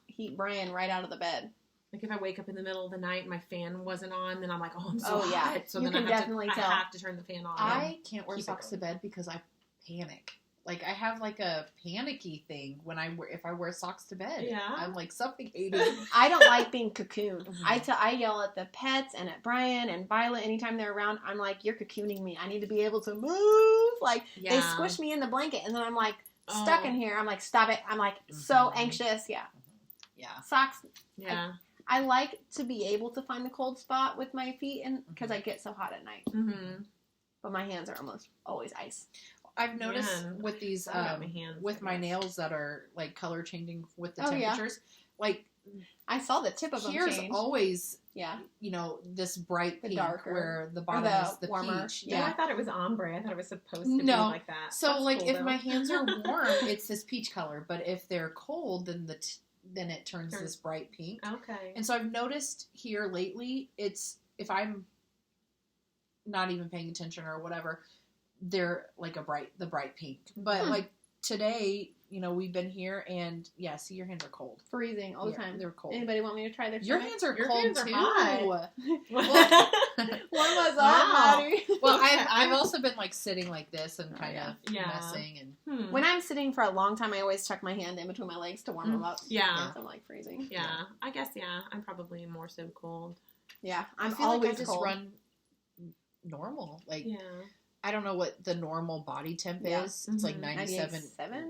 Speaker 1: heat Brian right out of the bed.
Speaker 2: Like if I wake up in the middle of the night and my fan wasn't on, then I'm like, oh, I'm so hot. So
Speaker 1: you
Speaker 2: then
Speaker 1: can definitely tell.
Speaker 2: I have to turn the fan on.
Speaker 3: I can't wear socks to bed because I panic. like I have like a panicky thing when if I wear socks to bed.
Speaker 2: Yeah.
Speaker 3: I'm like suffocating.
Speaker 1: I don't like being cocooned.
Speaker 3: Mhm.
Speaker 1: I yell at the pets and at Brian and Violet anytime they're around. I'm like, you're cocooning me. I need to be able to move. Like, they
Speaker 2: Yeah.
Speaker 1: squish me in the blanket, and then I'm like stuck in here. I'm like, stop it. I'm like so
Speaker 3: Mhm.
Speaker 1: anxious. Yeah.
Speaker 3: Yeah.
Speaker 1: Socks.
Speaker 2: Yeah.
Speaker 1: I like to be able to find the cold spot with my feet, and because I get so hot at night.
Speaker 2: Mm-hmm.
Speaker 1: But my hands are almost always ice.
Speaker 3: I've noticed
Speaker 2: Yeah.
Speaker 3: with these,
Speaker 2: I got my hands,
Speaker 3: with
Speaker 2: I
Speaker 3: my
Speaker 2: guess.
Speaker 3: nails that are like color changing with the
Speaker 1: Oh, yeah.
Speaker 3: temperatures, like
Speaker 1: I saw the tip of them
Speaker 3: here's
Speaker 1: change.
Speaker 3: always,
Speaker 1: Yeah.
Speaker 3: you know, this bright
Speaker 1: The
Speaker 3: pink
Speaker 1: darker.
Speaker 3: where the
Speaker 1: Or
Speaker 3: bottom
Speaker 1: the
Speaker 3: is the
Speaker 1: warmer.
Speaker 3: peach.
Speaker 2: Yeah. I thought it was ombre. I thought it was supposed to be
Speaker 3: No.
Speaker 2: like that.
Speaker 3: So
Speaker 2: That's
Speaker 3: like
Speaker 2: cool,
Speaker 3: if
Speaker 2: though.
Speaker 3: my hands are warm, it's this peach color, but if they're cold, then then it turns this bright pink.
Speaker 2: Okay.
Speaker 3: And so I've noticed here lately, it's if I'm not even paying attention or whatever, they're like the bright pink. But like today, you know, we've been here and yeah, see your hands are cold.
Speaker 1: Freezing all the
Speaker 3: Yeah,
Speaker 1: time.
Speaker 3: They're cold.
Speaker 1: Anybody want me to try their
Speaker 3: Your
Speaker 1: stomach?
Speaker 3: hands are
Speaker 2: Your
Speaker 3: cold
Speaker 2: hands are
Speaker 3: too.
Speaker 2: hot.
Speaker 1: One was
Speaker 2: Wow.
Speaker 1: all Maddie.
Speaker 3: Well, I've also been like sitting like this and kind of
Speaker 2: Yeah.
Speaker 3: messing and
Speaker 1: When I'm sitting for a long time, I always tuck my hand in between my legs to warm them up.
Speaker 2: Yeah.
Speaker 1: So I'm like freezing.
Speaker 2: Yeah. I guess, yeah. I'm probably more so cold.
Speaker 1: Yeah,
Speaker 3: I
Speaker 1: I'm
Speaker 3: feel
Speaker 1: always
Speaker 3: like I just
Speaker 1: cold.
Speaker 3: run normal. Like
Speaker 2: Yeah.
Speaker 3: I don't know what the normal body temp
Speaker 1: Yeah.
Speaker 3: is. It's like
Speaker 2: Mhm.
Speaker 3: 97.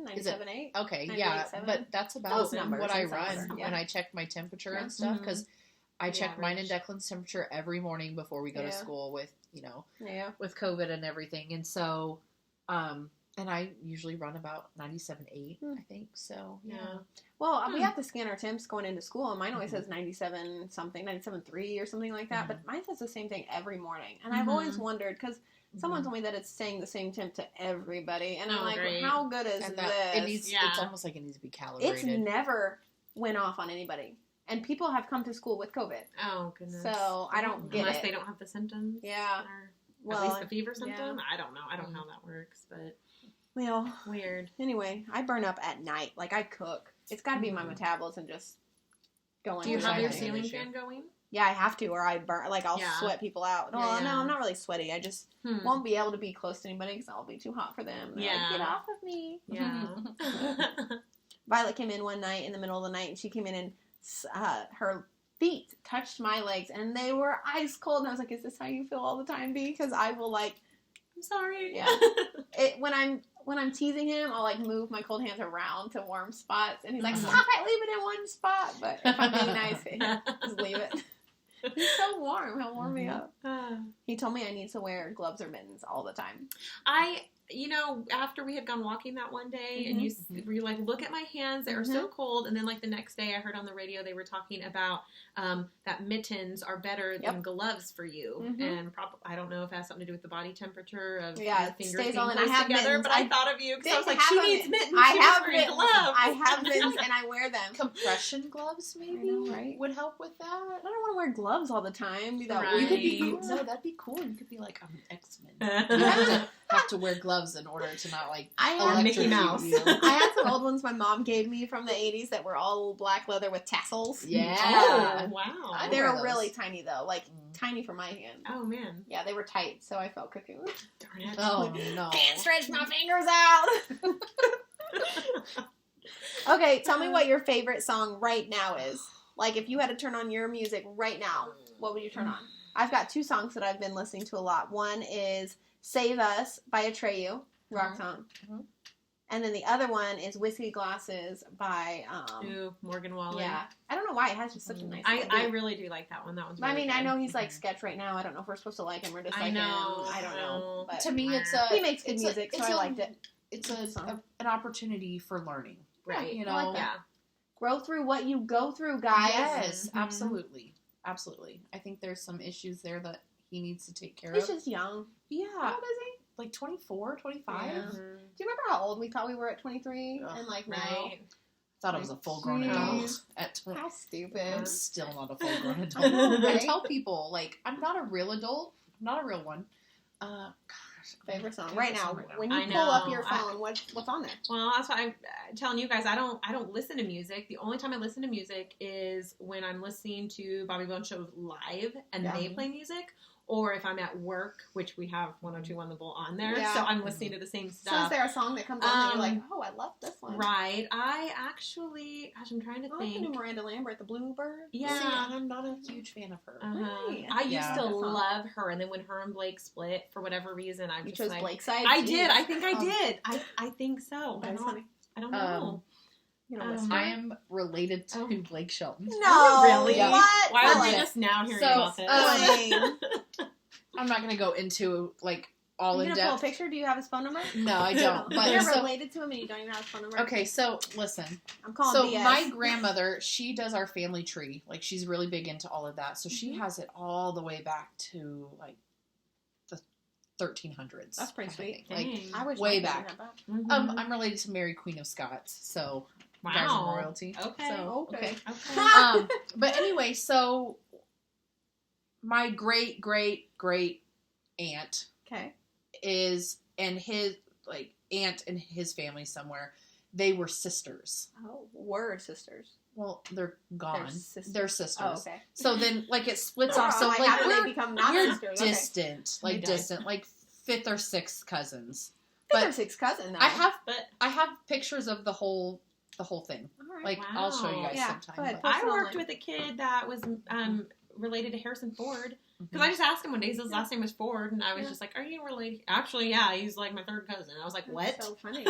Speaker 1: 97.8.
Speaker 3: Okay,
Speaker 1: 98.7?
Speaker 3: yeah, but that's about
Speaker 1: Those numbers
Speaker 3: what I
Speaker 1: in some
Speaker 3: run
Speaker 1: order, yeah.
Speaker 3: when I check my temperature
Speaker 1: Yeah.
Speaker 3: and stuff because I
Speaker 2: The
Speaker 3: check mine and
Speaker 2: average.
Speaker 3: Declan's temperature every morning before we go to
Speaker 1: Yeah.
Speaker 3: school with, you know,
Speaker 1: Yeah.
Speaker 3: with COVID and everything. And so, and I usually run about 97.8, I think. So, yeah.
Speaker 2: Yeah.
Speaker 1: Well, we have to scan our temps going into school, and mine always
Speaker 3: Mhm.
Speaker 1: says 97 something, 97.3 or something like that.
Speaker 3: Mhm.
Speaker 1: But mine says the same thing every morning, and I've always wondered because someone told me that it's saying the same temp to everybody, and I'm
Speaker 2: Oh,
Speaker 1: like,
Speaker 2: great.
Speaker 1: how good is
Speaker 3: And
Speaker 1: this?
Speaker 3: that it needs,
Speaker 2: Yeah.
Speaker 3: it's almost like it needs to be calibrated.
Speaker 1: It's never went off on anybody, and people have come to school with COVID,
Speaker 2: Oh, goodness.
Speaker 1: so I don't get
Speaker 2: Unless
Speaker 1: it.
Speaker 2: they don't have the symptoms.
Speaker 1: Yeah.
Speaker 2: Or
Speaker 1: Well,
Speaker 2: at least the fever symptom. I don't know. I don't know how that works, but
Speaker 1: well,
Speaker 2: weird.
Speaker 1: anyway, I burn up at night. Like I cook. It's got to be my metabolism just going.
Speaker 2: Do you
Speaker 1: through
Speaker 2: have your
Speaker 1: everything.
Speaker 2: ceiling
Speaker 3: issue.
Speaker 2: fan going?
Speaker 1: Yeah, I have to, or I burn. Like I'll
Speaker 2: Yeah.
Speaker 1: sweat people out.
Speaker 2: Yeah,
Speaker 1: Well,
Speaker 2: yeah.
Speaker 1: no, I'm not really sweaty. I just won't be able to be close to anybody because I'll be too hot for them. They're
Speaker 2: Yeah.
Speaker 1: like, get off of me.
Speaker 2: Yeah.
Speaker 1: Violet came in one night in the middle of the night, and she came in and her feet touched my legs, and they were ice cold. And I was like, "Is this how you feel all the time, B?" Because I will like,
Speaker 2: I'm sorry.
Speaker 1: Yeah. when I'm teasing him, I'll like move my cold hands around to warm spots, and he's like, "Stop it, leave it in one spot." But if I'm being nice, just leave it. He's so warm. He'll warm me up. He told me I need to wear gloves or mittens all the time.
Speaker 2: After we had gone walking that one day, and you were like, look at my hands, they are so cold. And then like the next day I heard on the radio they were talking about that mittens are better than gloves for you. And I don't know if it has something to do with the body temperature of your
Speaker 1: it
Speaker 2: fingers
Speaker 1: stays
Speaker 2: being
Speaker 1: on. And
Speaker 2: close
Speaker 1: I have
Speaker 2: together.
Speaker 1: mittens.
Speaker 2: But I thought of you because I was
Speaker 1: didn't
Speaker 2: like, she
Speaker 1: have a
Speaker 2: needs
Speaker 1: mitt-
Speaker 2: mittens.
Speaker 1: I
Speaker 2: She was
Speaker 1: have
Speaker 2: wearing
Speaker 1: mittens.
Speaker 2: gloves.
Speaker 1: I have mittens and I wear them.
Speaker 3: Compression gloves, maybe,
Speaker 1: know, right?
Speaker 3: would help with that.
Speaker 1: I don't want to wear gloves all the time. Be that
Speaker 2: Right.
Speaker 3: You could be
Speaker 1: weird.
Speaker 3: cool. No, that'd be cool. You could be like, I'm an X-Men. You have to wear gloves in order to not like
Speaker 1: I have
Speaker 2: Mickey
Speaker 3: electrocute
Speaker 2: Mouse.
Speaker 3: you.
Speaker 1: I had some old ones my mom gave me from the 80s that were all black leather with tassels.
Speaker 3: Yeah.
Speaker 2: Oh, wow.
Speaker 3: I
Speaker 1: They
Speaker 3: wear
Speaker 1: were
Speaker 3: those.
Speaker 1: really tiny though, like tiny for my hand.
Speaker 2: Oh, man.
Speaker 1: Yeah, they were tight, so I felt cocooned.
Speaker 2: Darn it.
Speaker 3: Oh no.
Speaker 1: Can't stretch my fingers out. Okay, tell me what your favorite song right now is. Like, if you had to turn on your music right now, what would you turn on? I've got two songs that I've been listening to a lot. One is Save Us by Atreyu, rock song. And then the other one is Whiskey Glasses by,
Speaker 2: Ooh, Morgan Wallen.
Speaker 1: yeah. I don't know why, it has just such a nice
Speaker 2: I
Speaker 1: melody.
Speaker 2: really do like that one. That one's
Speaker 1: But
Speaker 2: really
Speaker 1: I mean, I
Speaker 2: good.
Speaker 1: know he's like sketch right now. I don't know if we're supposed to like him or dislike him. I don't know. But
Speaker 3: To me, it's
Speaker 1: he makes good music, so I liked it.
Speaker 3: It's an opportunity for learning.
Speaker 2: Right.
Speaker 3: You
Speaker 1: I like
Speaker 3: know.
Speaker 1: that.
Speaker 2: Yeah.
Speaker 1: Grow through what you go through, guys.
Speaker 3: Yes,
Speaker 2: Mhm.
Speaker 3: absolutely. Absolutely. I think there's some issues there that he needs to take care
Speaker 1: He's
Speaker 3: of.
Speaker 1: just young.
Speaker 3: Yeah.
Speaker 1: How old is he?
Speaker 3: Like 24, 25.
Speaker 1: Yeah.
Speaker 2: Mhm.
Speaker 1: Do you remember how old we thought we were at 23?
Speaker 3: Ugh,
Speaker 1: And like now,
Speaker 2: Right.
Speaker 3: Thought I was a full-grown
Speaker 1: Jeez.
Speaker 3: adult at 20.
Speaker 1: how stupid.
Speaker 3: I'm still not a full-grown adult.
Speaker 1: know,
Speaker 3: I
Speaker 1: right?
Speaker 3: tell people, like, I'm not a real adult. I'm not a real one. Gosh.
Speaker 1: Favorite song right now. When you
Speaker 2: I
Speaker 1: pull up
Speaker 2: know.
Speaker 1: your phone, what's on there?
Speaker 2: Well, that's why I'm telling you guys. I don't listen to music. The only time I listen to music is when I'm listening to Bobby Bones show live and
Speaker 1: Yeah.
Speaker 2: they play music, or if I'm at work, which we have 102.1 The Bull on there,
Speaker 1: Yeah.
Speaker 2: so I'm listening to the same stuff.
Speaker 1: So is there a song that comes on that you're like, oh, I love this one?
Speaker 2: Right. I actually, gosh, I'm trying to
Speaker 1: I like the
Speaker 2: think.
Speaker 1: new Miranda Lambert, the Bluebird.
Speaker 2: Yeah.
Speaker 3: See, and I'm not a huge fan of her.
Speaker 1: Really?
Speaker 2: I used
Speaker 3: Yeah.
Speaker 2: to
Speaker 1: That song.
Speaker 2: love her, and then when her and Blake split, for whatever reason, I'm
Speaker 1: You
Speaker 2: just
Speaker 1: chose
Speaker 2: like,
Speaker 1: Blake's side?
Speaker 2: I
Speaker 1: Jeez.
Speaker 2: did. I think I did. I think so.
Speaker 1: That's funny.
Speaker 2: I don't know.
Speaker 1: You know, listen.
Speaker 3: I am related to Blake Shelton.
Speaker 1: No,
Speaker 2: really?
Speaker 3: Yeah.
Speaker 1: What?
Speaker 2: Why are
Speaker 1: Tell
Speaker 2: we
Speaker 1: us.
Speaker 2: just now hearing
Speaker 3: So,
Speaker 2: about this?
Speaker 1: Explain.
Speaker 3: I'm not going to go into, like, all
Speaker 1: You
Speaker 3: in
Speaker 1: gonna pull a
Speaker 3: depth.
Speaker 1: picture? Do you have his phone number?
Speaker 3: No, I don't. But
Speaker 1: You're
Speaker 3: so,
Speaker 1: related to him and you don't even have his phone number?
Speaker 3: okay, so listen.
Speaker 1: I'm calling
Speaker 3: So
Speaker 1: BS.
Speaker 3: my grandmother, she does our family tree. Like, she's really big into all of that. So she
Speaker 1: Mhm.
Speaker 3: has it all the way back to, like, the 1300s.
Speaker 1: That's pretty
Speaker 3: kind of
Speaker 1: sweet.
Speaker 3: thing. Like,
Speaker 1: I wish
Speaker 3: way
Speaker 1: my family
Speaker 3: back.
Speaker 1: had that.
Speaker 2: Mhm.
Speaker 3: I'm related to Mary, Queen of Scots. So you guys
Speaker 2: Wow.
Speaker 3: are royalty.
Speaker 2: Okay.
Speaker 3: So,
Speaker 1: Okay.
Speaker 2: Okay.
Speaker 3: But anyway, so my great aunt
Speaker 1: Okay.
Speaker 3: is, and his, like, aunt and his family somewhere, they were sisters.
Speaker 1: Oh, word sisters.
Speaker 3: Well, they're gone.
Speaker 1: They're sisters.
Speaker 3: They're sisters.
Speaker 1: Oh, okay.
Speaker 3: So then, like, it splits off. So,
Speaker 1: like,
Speaker 3: like,
Speaker 1: how do they
Speaker 3: we're,
Speaker 1: become not
Speaker 3: we're
Speaker 1: sisters? Okay.
Speaker 3: distant.
Speaker 2: They
Speaker 3: Like,
Speaker 2: died.
Speaker 3: distant. Like, 5th or 6th cousins.
Speaker 1: Fifth
Speaker 3: But
Speaker 1: or sixth cousin, though.
Speaker 3: I have
Speaker 2: But
Speaker 3: pictures of the whole thing.
Speaker 1: All right.
Speaker 3: Like, I'll show you
Speaker 2: Wow.
Speaker 3: guys
Speaker 1: Yeah,
Speaker 3: sometime.
Speaker 1: go ahead.
Speaker 3: but-
Speaker 2: I worked
Speaker 1: Personally.
Speaker 2: with a kid that was related to Harrison Ford. Because
Speaker 3: Mhm.
Speaker 2: I just asked him one day, his last name was Ford, and I was
Speaker 1: Yeah.
Speaker 2: just like, "Are you related?" Actually, yeah, he's like my third cousin. I was like,
Speaker 1: That's
Speaker 2: "What?"
Speaker 1: so funny.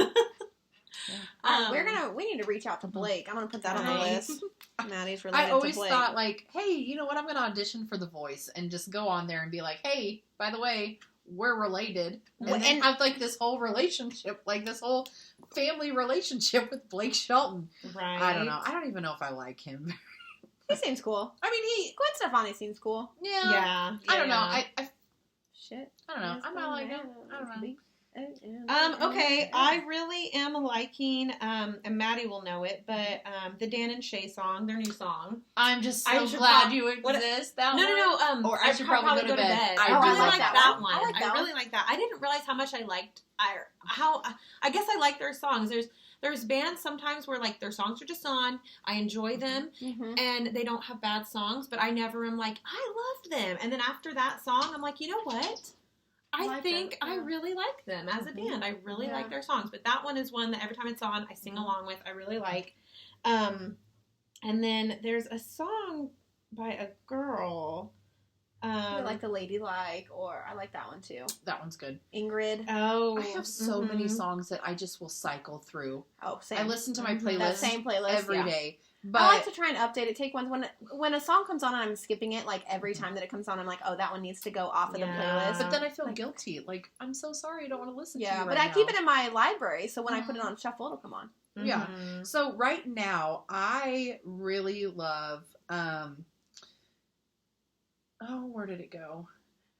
Speaker 2: Um,
Speaker 1: we need to reach out to Blake. I'm gonna put that on the
Speaker 2: Nice.
Speaker 1: list. Maddie's related
Speaker 3: I always
Speaker 1: to Blake.
Speaker 3: thought, like, hey, you know what? I'm going to audition for The Voice and just go on there and be like, hey, by the way, we're related. And
Speaker 1: Well,
Speaker 3: then
Speaker 1: and-
Speaker 3: have, like, this whole relationship, like, this whole family relationship with Blake Shelton.
Speaker 2: Right.
Speaker 3: I don't know. I don't even know if I like him.
Speaker 1: He seems cool.
Speaker 3: I mean,
Speaker 1: Gwen Stefani seems cool.
Speaker 3: yeah.
Speaker 2: Yeah.
Speaker 3: I don't know.
Speaker 2: yeah.
Speaker 1: Shit.
Speaker 3: I don't know. I'm not like him. I don't know.
Speaker 2: Okay, I really am liking, and Maddie will know it, but the Dan and Shay song, their new song.
Speaker 3: I'm just
Speaker 2: I
Speaker 3: so
Speaker 2: should
Speaker 3: glad
Speaker 2: prob-
Speaker 3: you
Speaker 2: what-
Speaker 3: exist. That
Speaker 2: No,
Speaker 3: one.
Speaker 2: no, no.
Speaker 3: Or I should probably go to bed.
Speaker 2: I
Speaker 3: I
Speaker 2: really
Speaker 3: do
Speaker 2: like
Speaker 3: like
Speaker 2: that,
Speaker 1: that
Speaker 2: one.
Speaker 1: one. I like that
Speaker 2: really like that. I didn't realize how much I liked. I guess I like their songs. There's bands sometimes where like their songs are just on. I enjoy them,
Speaker 1: Mm-hmm.
Speaker 2: and they don't have bad songs, but I never am like I loved them. And then after that song, I'm like, you know what? I
Speaker 1: like
Speaker 2: think
Speaker 1: them,
Speaker 2: I
Speaker 1: yeah.
Speaker 2: really like them as a band. I really
Speaker 1: Yeah.
Speaker 2: like their songs. But that one is one that every time it's on, I sing along with. I really like. And then there's a song by a girl.
Speaker 1: I like the Ladylike, or I like that one too.
Speaker 3: That one's good.
Speaker 1: Ingrid.
Speaker 2: Oh,
Speaker 3: I have so many
Speaker 2: mhm.
Speaker 3: songs that I just will cycle through.
Speaker 1: Oh, same.
Speaker 3: I listen to my
Speaker 2: Mhm.
Speaker 3: playlist
Speaker 1: that same playlist
Speaker 3: every
Speaker 1: yeah.
Speaker 3: day. But
Speaker 1: I like to try and update it. Take ones when a song comes on and I'm skipping it. Like every time that it comes on, I'm like, oh, that one needs to go off of the
Speaker 2: Yeah.
Speaker 1: playlist.
Speaker 3: But then I feel
Speaker 1: Like-
Speaker 3: guilty. Like, I'm so sorry I don't want to listen to
Speaker 1: Yeah,
Speaker 3: you
Speaker 1: but
Speaker 3: right
Speaker 1: I keep
Speaker 3: now.
Speaker 1: it in my library, so when I put it on shuffle, it'll come on.
Speaker 3: Yeah.
Speaker 2: Mhm.
Speaker 3: So right now, I really love, where did it go?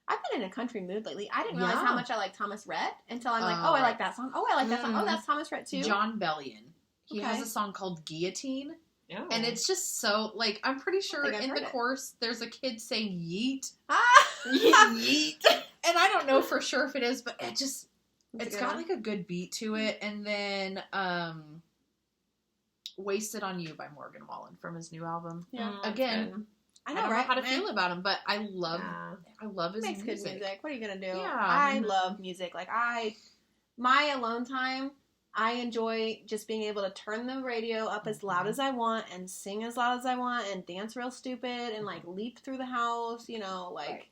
Speaker 1: I've been in a country mood lately. I didn't realize
Speaker 3: Yeah.
Speaker 1: how much I like Thomas Rhett until I'm like,
Speaker 3: Oh,
Speaker 1: oh, I
Speaker 3: right.
Speaker 1: like that song. Oh, I like that song. Oh,
Speaker 2: Mm.
Speaker 1: that's Thomas Rhett too.
Speaker 3: John Bellion. He has
Speaker 1: Okay.
Speaker 3: a song called Guillotine.
Speaker 2: Oh.
Speaker 3: And it's just so, like, I'm pretty sure
Speaker 1: think I've
Speaker 3: in
Speaker 1: heard
Speaker 3: the
Speaker 1: it.
Speaker 3: chorus, there's a kid saying yeet.
Speaker 1: Ah!
Speaker 3: Yeet. And I don't know for sure if it is, but it just,
Speaker 1: That's a
Speaker 3: it's
Speaker 1: good
Speaker 3: got
Speaker 1: one.
Speaker 3: like a good beat to it. And then, Wasted on You by Morgan Wallen from his new album.
Speaker 1: Yeah.
Speaker 2: that's
Speaker 3: Again,
Speaker 2: good.
Speaker 1: I
Speaker 3: I
Speaker 1: know,
Speaker 3: don't
Speaker 1: right?
Speaker 3: know how to
Speaker 1: Man.
Speaker 3: feel about him, but I love his
Speaker 1: He makes
Speaker 3: music.
Speaker 1: good music. What are you gonna do?
Speaker 3: Yeah.
Speaker 1: I
Speaker 2: Mhm.
Speaker 1: love music. Like my alone time, I enjoy just being able to turn the radio up as loud as I want and sing as loud as I want and dance real stupid and like leap through the house. You know, like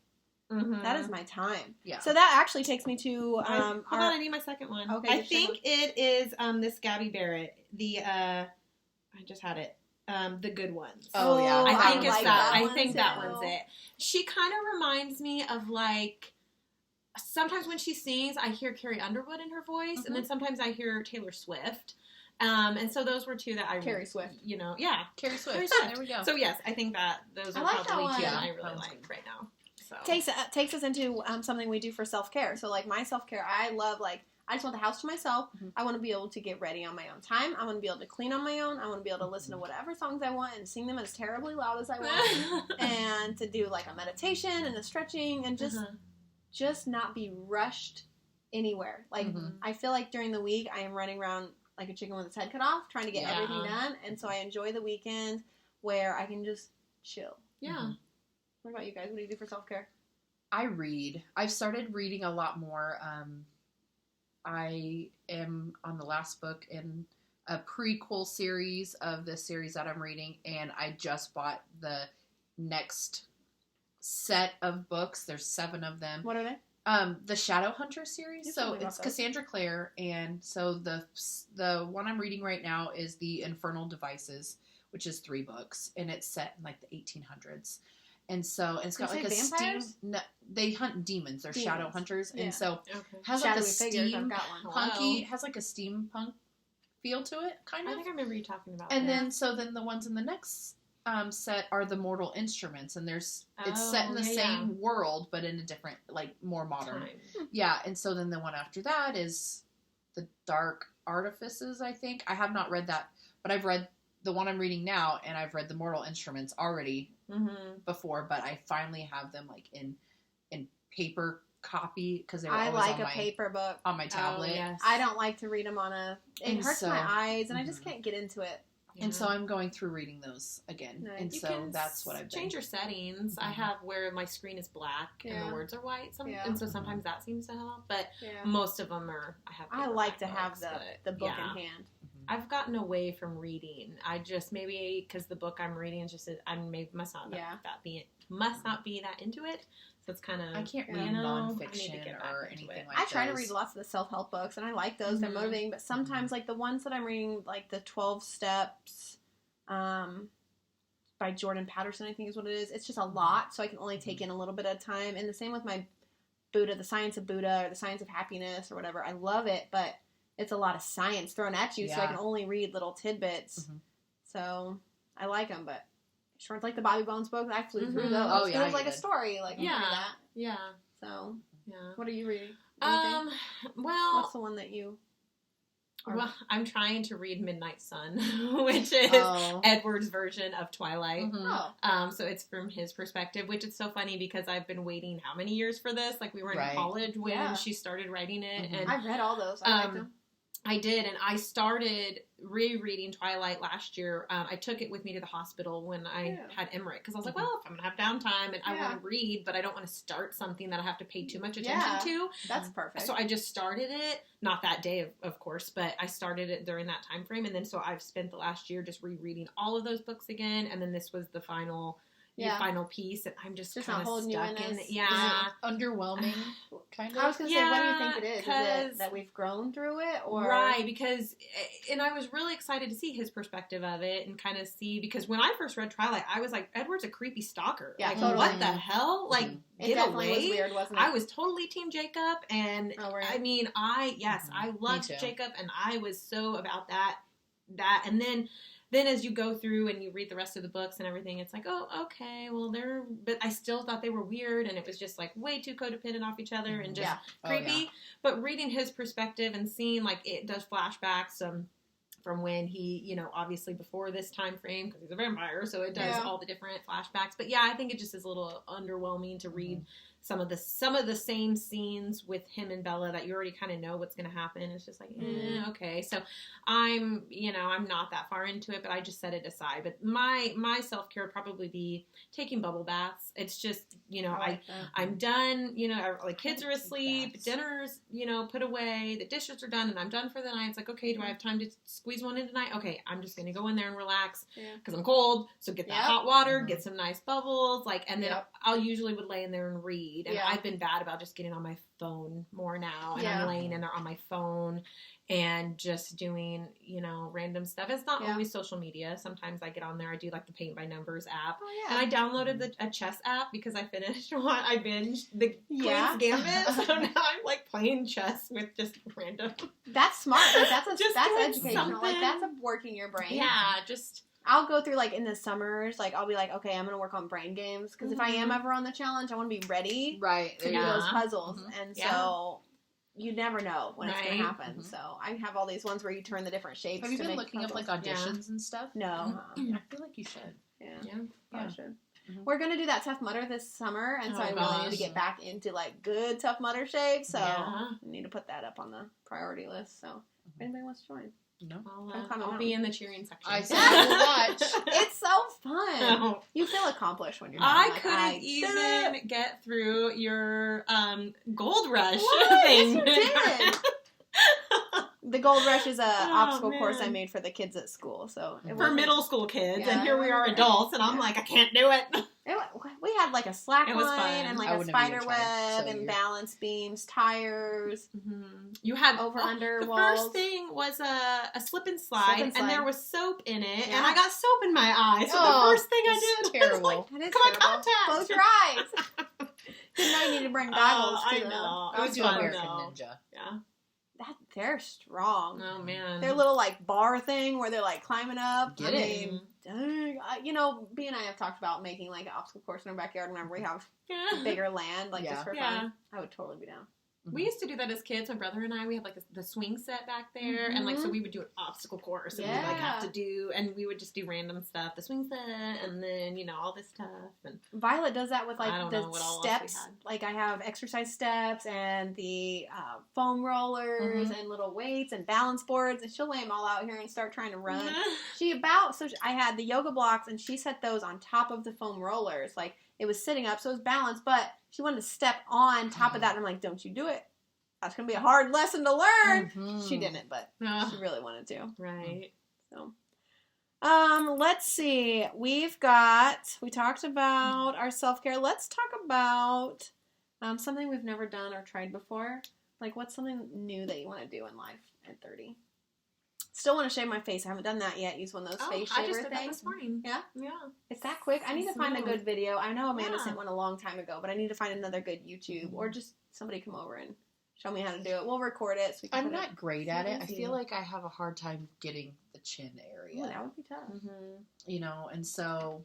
Speaker 2: Mhm.
Speaker 1: that is my time.
Speaker 3: Yeah.
Speaker 1: So that actually takes me to
Speaker 2: Hold on, I need my second one.
Speaker 1: Okay,
Speaker 2: I
Speaker 1: your second
Speaker 2: think it is this Gabby Barrett. The I just had it. The Good Ones.
Speaker 3: Oh, yeah.
Speaker 2: I think
Speaker 1: I
Speaker 2: it's
Speaker 1: like
Speaker 2: that. I
Speaker 1: one
Speaker 2: think that
Speaker 1: too.
Speaker 2: one's it. She kind of reminds me of like sometimes when she sings, I hear Carrie Underwood in her voice, and then sometimes I hear Taylor Swift. And so those were two that I
Speaker 1: Carrie Swift.
Speaker 2: You know, yeah.
Speaker 3: Carrie Swift.
Speaker 2: Carrie Swift.
Speaker 3: There we go.
Speaker 2: So yes, I think that those
Speaker 1: I
Speaker 2: are
Speaker 1: like that
Speaker 2: probably
Speaker 1: one.
Speaker 2: two that
Speaker 3: Yeah,
Speaker 2: I really
Speaker 3: that one's
Speaker 2: like right now. So
Speaker 1: takes us into something we do for self-care. So like my self-care, I love like I just want the house to myself.
Speaker 3: Mhm.
Speaker 1: I want to be able to get ready on my own time. I want to be able to clean on my own. I want to be able to listen to whatever songs I want and sing them as terribly loud as I want. And to do like a meditation and a stretching and just not be rushed anywhere. Like
Speaker 3: Mhm.
Speaker 1: I feel like during the week I am running around like a chicken with its head cut off, trying to get
Speaker 2: Yeah.
Speaker 1: everything done. And so I enjoy the weekend where I can just chill.
Speaker 2: Yeah.
Speaker 1: What about you guys? What do you do for self-care?
Speaker 3: I read. I've started reading a lot more. I am on the last book in a prequel series of the series that I'm reading, and I just bought the next set of books. There's 7 of them.
Speaker 1: What are they?
Speaker 3: The Shadowhunter series. So it's Cassandra Clare, and so the one I'm reading right now is the Infernal Devices, which is 3 books, and it's set in like the 1800s. And so it's got like a
Speaker 1: vampires?
Speaker 3: steam. No, they hunt demons. They're shadow hunters, and so has
Speaker 1: Shadowy
Speaker 3: like a
Speaker 1: figures, I've got one.
Speaker 3: steampunky, has like a steampunk feel to it, kind of.
Speaker 2: I think I remember you talking about.
Speaker 3: And then the ones in the next set are the Mortal Instruments, and it's set in the same world, but in a different, like more modern.
Speaker 2: Time.
Speaker 3: Yeah, and so then the one after that is the Dark Artifices. I think I have not read that, but I've read the one I'm reading now, and I've read the Mortal Instruments already before, but I finally have them like in paper copy because they were
Speaker 1: I
Speaker 3: always
Speaker 1: like
Speaker 3: on
Speaker 1: a paper book
Speaker 3: on my tablet.
Speaker 2: Yes.
Speaker 1: I don't like to read them on a. It hurts my eyes, and I just
Speaker 3: Mhm.
Speaker 1: can't get into it.
Speaker 3: And so I'm going through reading those again,
Speaker 1: Nice.
Speaker 3: and
Speaker 2: You
Speaker 3: so
Speaker 2: can
Speaker 3: that's what I've been.
Speaker 2: change your settings. I have where my screen is black and the words are white, and so sometimes that seems to help. But most of them are.
Speaker 1: I like to have
Speaker 2: books,
Speaker 1: the book
Speaker 2: yeah.
Speaker 1: in hand.
Speaker 2: I've gotten away from reading. I just maybe because the book I'm reading is just must not be that into it. So it's kind of
Speaker 3: I can't read
Speaker 2: I
Speaker 3: nonfiction
Speaker 2: need to get
Speaker 3: or
Speaker 2: back into
Speaker 3: anything
Speaker 2: it.
Speaker 3: like
Speaker 1: I try to
Speaker 3: those.
Speaker 1: read lots of the self-help books, and I like those. They're motivating, but sometimes, like the ones that I'm reading, like the 12 Steps, by Jordan Patterson, I think is what it is. It's just a lot, so I can only take in a little bit at a time. And the same with my Buddha, the Science of Buddha, or the Science of Happiness, or whatever. I love it, but it's a lot of science thrown at you, so I can only read little tidbits. So I like them, but sure, it's like the Bobby Bones books. I flew through those.
Speaker 3: Oh, yeah,
Speaker 1: it was like a story. Like that.
Speaker 2: Yeah.
Speaker 1: So
Speaker 2: Yeah.
Speaker 1: what are you reading? Anything?
Speaker 2: Well,
Speaker 1: What's the one that you?
Speaker 2: Well, I'm trying to read Midnight Sun, which is Edward's version of Twilight. So it's from his perspective, which is so funny because I've been waiting how many years for this? Like we were in college when she started writing it, and
Speaker 1: I've read all those. I like them.
Speaker 2: I did, and I started rereading Twilight last year. I took it with me to the hospital when I had Emmerich, because I was like, well, if I'm going to have downtime and I want to read, but I don't want to start something that I have to pay too much attention to.
Speaker 1: That's perfect.
Speaker 2: So I just started it, not that day, of course, but I started it during that time frame, and then so I've spent the last year just rereading all of those books again, and then this was the final piece, and I'm just kind of stuck in it. Yeah.
Speaker 3: Underwhelming, kind of.
Speaker 1: I was going to say, what do you think it is? Is it that we've grown through it? Or?
Speaker 2: Right, because, and I was really excited to see his perspective of it and kind of see, because when I first read Twilight, I was like, Edward's a creepy stalker.
Speaker 1: Yeah,
Speaker 2: like,
Speaker 1: totally.
Speaker 2: what the hell? Like, get away.
Speaker 1: Was weird, wasn't it?
Speaker 2: I was totally Team Jacob, and I mean, I loved Jacob, and I was so about that, and then as you go through and you read the rest of the books and everything, it's like, oh, okay, well, but I still thought they were weird, and it was just like way too codependent off each other and just creepy. Oh, yeah. But reading his perspective and seeing like it does flashbacks from when he, obviously before this time frame, because he's a vampire, so it does all the different flashbacks. But yeah, I think it just is a little underwhelming to read some of the same scenes with him and Bella that you already kind of know what's going to happen. It's just like, okay. So I'm not that far into it, but I just set it aside. But my self-care would probably be taking bubble baths. It's just, I'm done, like kids are asleep, dinner's, put away, the dishes are done, and I'm done for the night. It's like, okay, do I have time to squeeze one in tonight? Okay, I'm just going to go in there and relax because I'm cold. So get that hot water, get some nice bubbles, and then I'll usually would lay in there and read. And I've been bad about just getting on my phone more now. And I'm laying in there on my phone and just doing, random stuff. It's not always social media. Sometimes I get on there. I do like the Paint by Numbers app. Oh, yeah. And I downloaded a chess app because I finished I binged the Queen's Gambit. So now I'm like playing chess with just random.
Speaker 1: That's smart. Like, that's educational.
Speaker 2: Something.
Speaker 1: Like that's working your brain.
Speaker 2: Yeah, just...
Speaker 1: I'll go through, like, in the summers, like, I'll be like, okay, I'm going to work on brain games. Because if I am ever on the challenge, I want to be ready to do those puzzles. And so you never know when it's going to happen. So I have all these ones where you turn the different shapes.
Speaker 3: Have you been looking
Speaker 1: puzzles.
Speaker 3: up, like, auditions and stuff?
Speaker 1: No.
Speaker 3: I feel like you should.
Speaker 1: I should. We're going to do that Tough Mudder this summer. And so I really need to get back into, like, good Tough Mudder shape. So I need to put that up on the priority list. So if anybody wants to join.
Speaker 3: No.
Speaker 2: I'll be in the cheering section.
Speaker 3: I said I will watch.
Speaker 1: It's so fun.
Speaker 2: No.
Speaker 1: You feel accomplished when you're done.
Speaker 2: I
Speaker 1: Like,
Speaker 2: couldn't even get through your Gold Rush
Speaker 1: What?
Speaker 2: thing.
Speaker 1: Yes, you did. The Gold Rush is a obstacle course I
Speaker 2: man.
Speaker 1: made for the kids at school. So it
Speaker 2: For
Speaker 1: wasn't-
Speaker 2: middle school kids,
Speaker 1: Yeah,
Speaker 2: and here we are
Speaker 1: yeah.
Speaker 2: adults, and I'm like, I can't do it.
Speaker 1: We had like a slack
Speaker 2: It was
Speaker 1: line
Speaker 2: fun.
Speaker 1: and like
Speaker 3: I
Speaker 1: a
Speaker 3: wouldn't have
Speaker 1: spider
Speaker 3: even
Speaker 1: web
Speaker 3: tried, so
Speaker 1: and
Speaker 3: you're-
Speaker 1: balance beams, tires,
Speaker 2: You had
Speaker 1: over under
Speaker 2: The
Speaker 1: walls.
Speaker 2: first thing was a slip and slide,
Speaker 1: Slip and
Speaker 2: and there
Speaker 1: slide.
Speaker 2: was soap in it,
Speaker 1: Yeah.
Speaker 2: and I got soap in my eye. So
Speaker 3: Oh,
Speaker 2: the first thing I
Speaker 3: it's
Speaker 2: did was
Speaker 3: terrible.
Speaker 2: like,
Speaker 1: That is
Speaker 2: come on,
Speaker 1: terrible.
Speaker 2: contacts.
Speaker 1: Close your eyes. Didn't know you needed to bring goggles
Speaker 2: I
Speaker 1: to
Speaker 2: know.
Speaker 3: I
Speaker 2: It
Speaker 3: would
Speaker 2: was
Speaker 3: do
Speaker 2: fun,
Speaker 3: American
Speaker 2: though.
Speaker 3: Ninja.
Speaker 2: Yeah.
Speaker 1: They're strong.
Speaker 2: Oh man.
Speaker 1: Their little like bar thing where they're like climbing up.
Speaker 3: Get it.
Speaker 1: Dang. B and I have talked about making like an obstacle course in our backyard whenever we have
Speaker 2: Yeah.
Speaker 1: bigger land, like
Speaker 3: Yeah.
Speaker 1: just for
Speaker 2: Yeah.
Speaker 1: fun. I would totally be down.
Speaker 2: We used to do that as kids. My brother and I, we had like the swing set back there, and like so we would do an obstacle course, and we'd like have to do, and we would just do random stuff, the swing set, and then all this stuff. And
Speaker 1: Violet does that with
Speaker 2: I
Speaker 1: like
Speaker 2: don't
Speaker 1: the
Speaker 2: know what all else we
Speaker 1: steps.
Speaker 2: had.
Speaker 1: Like I have exercise steps and the foam rollers
Speaker 2: Mm-hmm.
Speaker 1: and little weights and balance boards, and she'll lay them all out here and start trying to run.
Speaker 2: Mm-hmm.
Speaker 1: I had the yoga blocks, and she set those on top of the foam rollers. Like it was sitting up, so it was balanced, but she wanted to step on top of that, and I'm like, don't you do it. That's going to be a hard lesson to learn.
Speaker 3: Mhm.
Speaker 1: She didn't, but
Speaker 2: Oh,
Speaker 1: she really wanted to.
Speaker 2: right.
Speaker 1: So, let's see. We talked about our self-care. Let's talk about something we've never done or tried before. Like, what's something new that you want to do in life at 30? Still want to shave my face. I haven't done that yet. Use one of those face
Speaker 2: I
Speaker 1: shaver
Speaker 2: just did that
Speaker 1: things.
Speaker 2: this morning.
Speaker 1: Yeah?
Speaker 2: Yeah.
Speaker 1: It's that quick. I need to find a
Speaker 2: Smooth.
Speaker 1: good video. I know Amanda
Speaker 2: Yeah.
Speaker 1: sent one a long time ago, but I need to find another good YouTube or just somebody come over and show me how to do it. We'll record it. So we can
Speaker 3: I'm
Speaker 1: put
Speaker 3: not great at it. I
Speaker 1: easy.
Speaker 3: feel like I have a hard time getting the chin area.
Speaker 1: Ooh, that would be tough.
Speaker 3: And so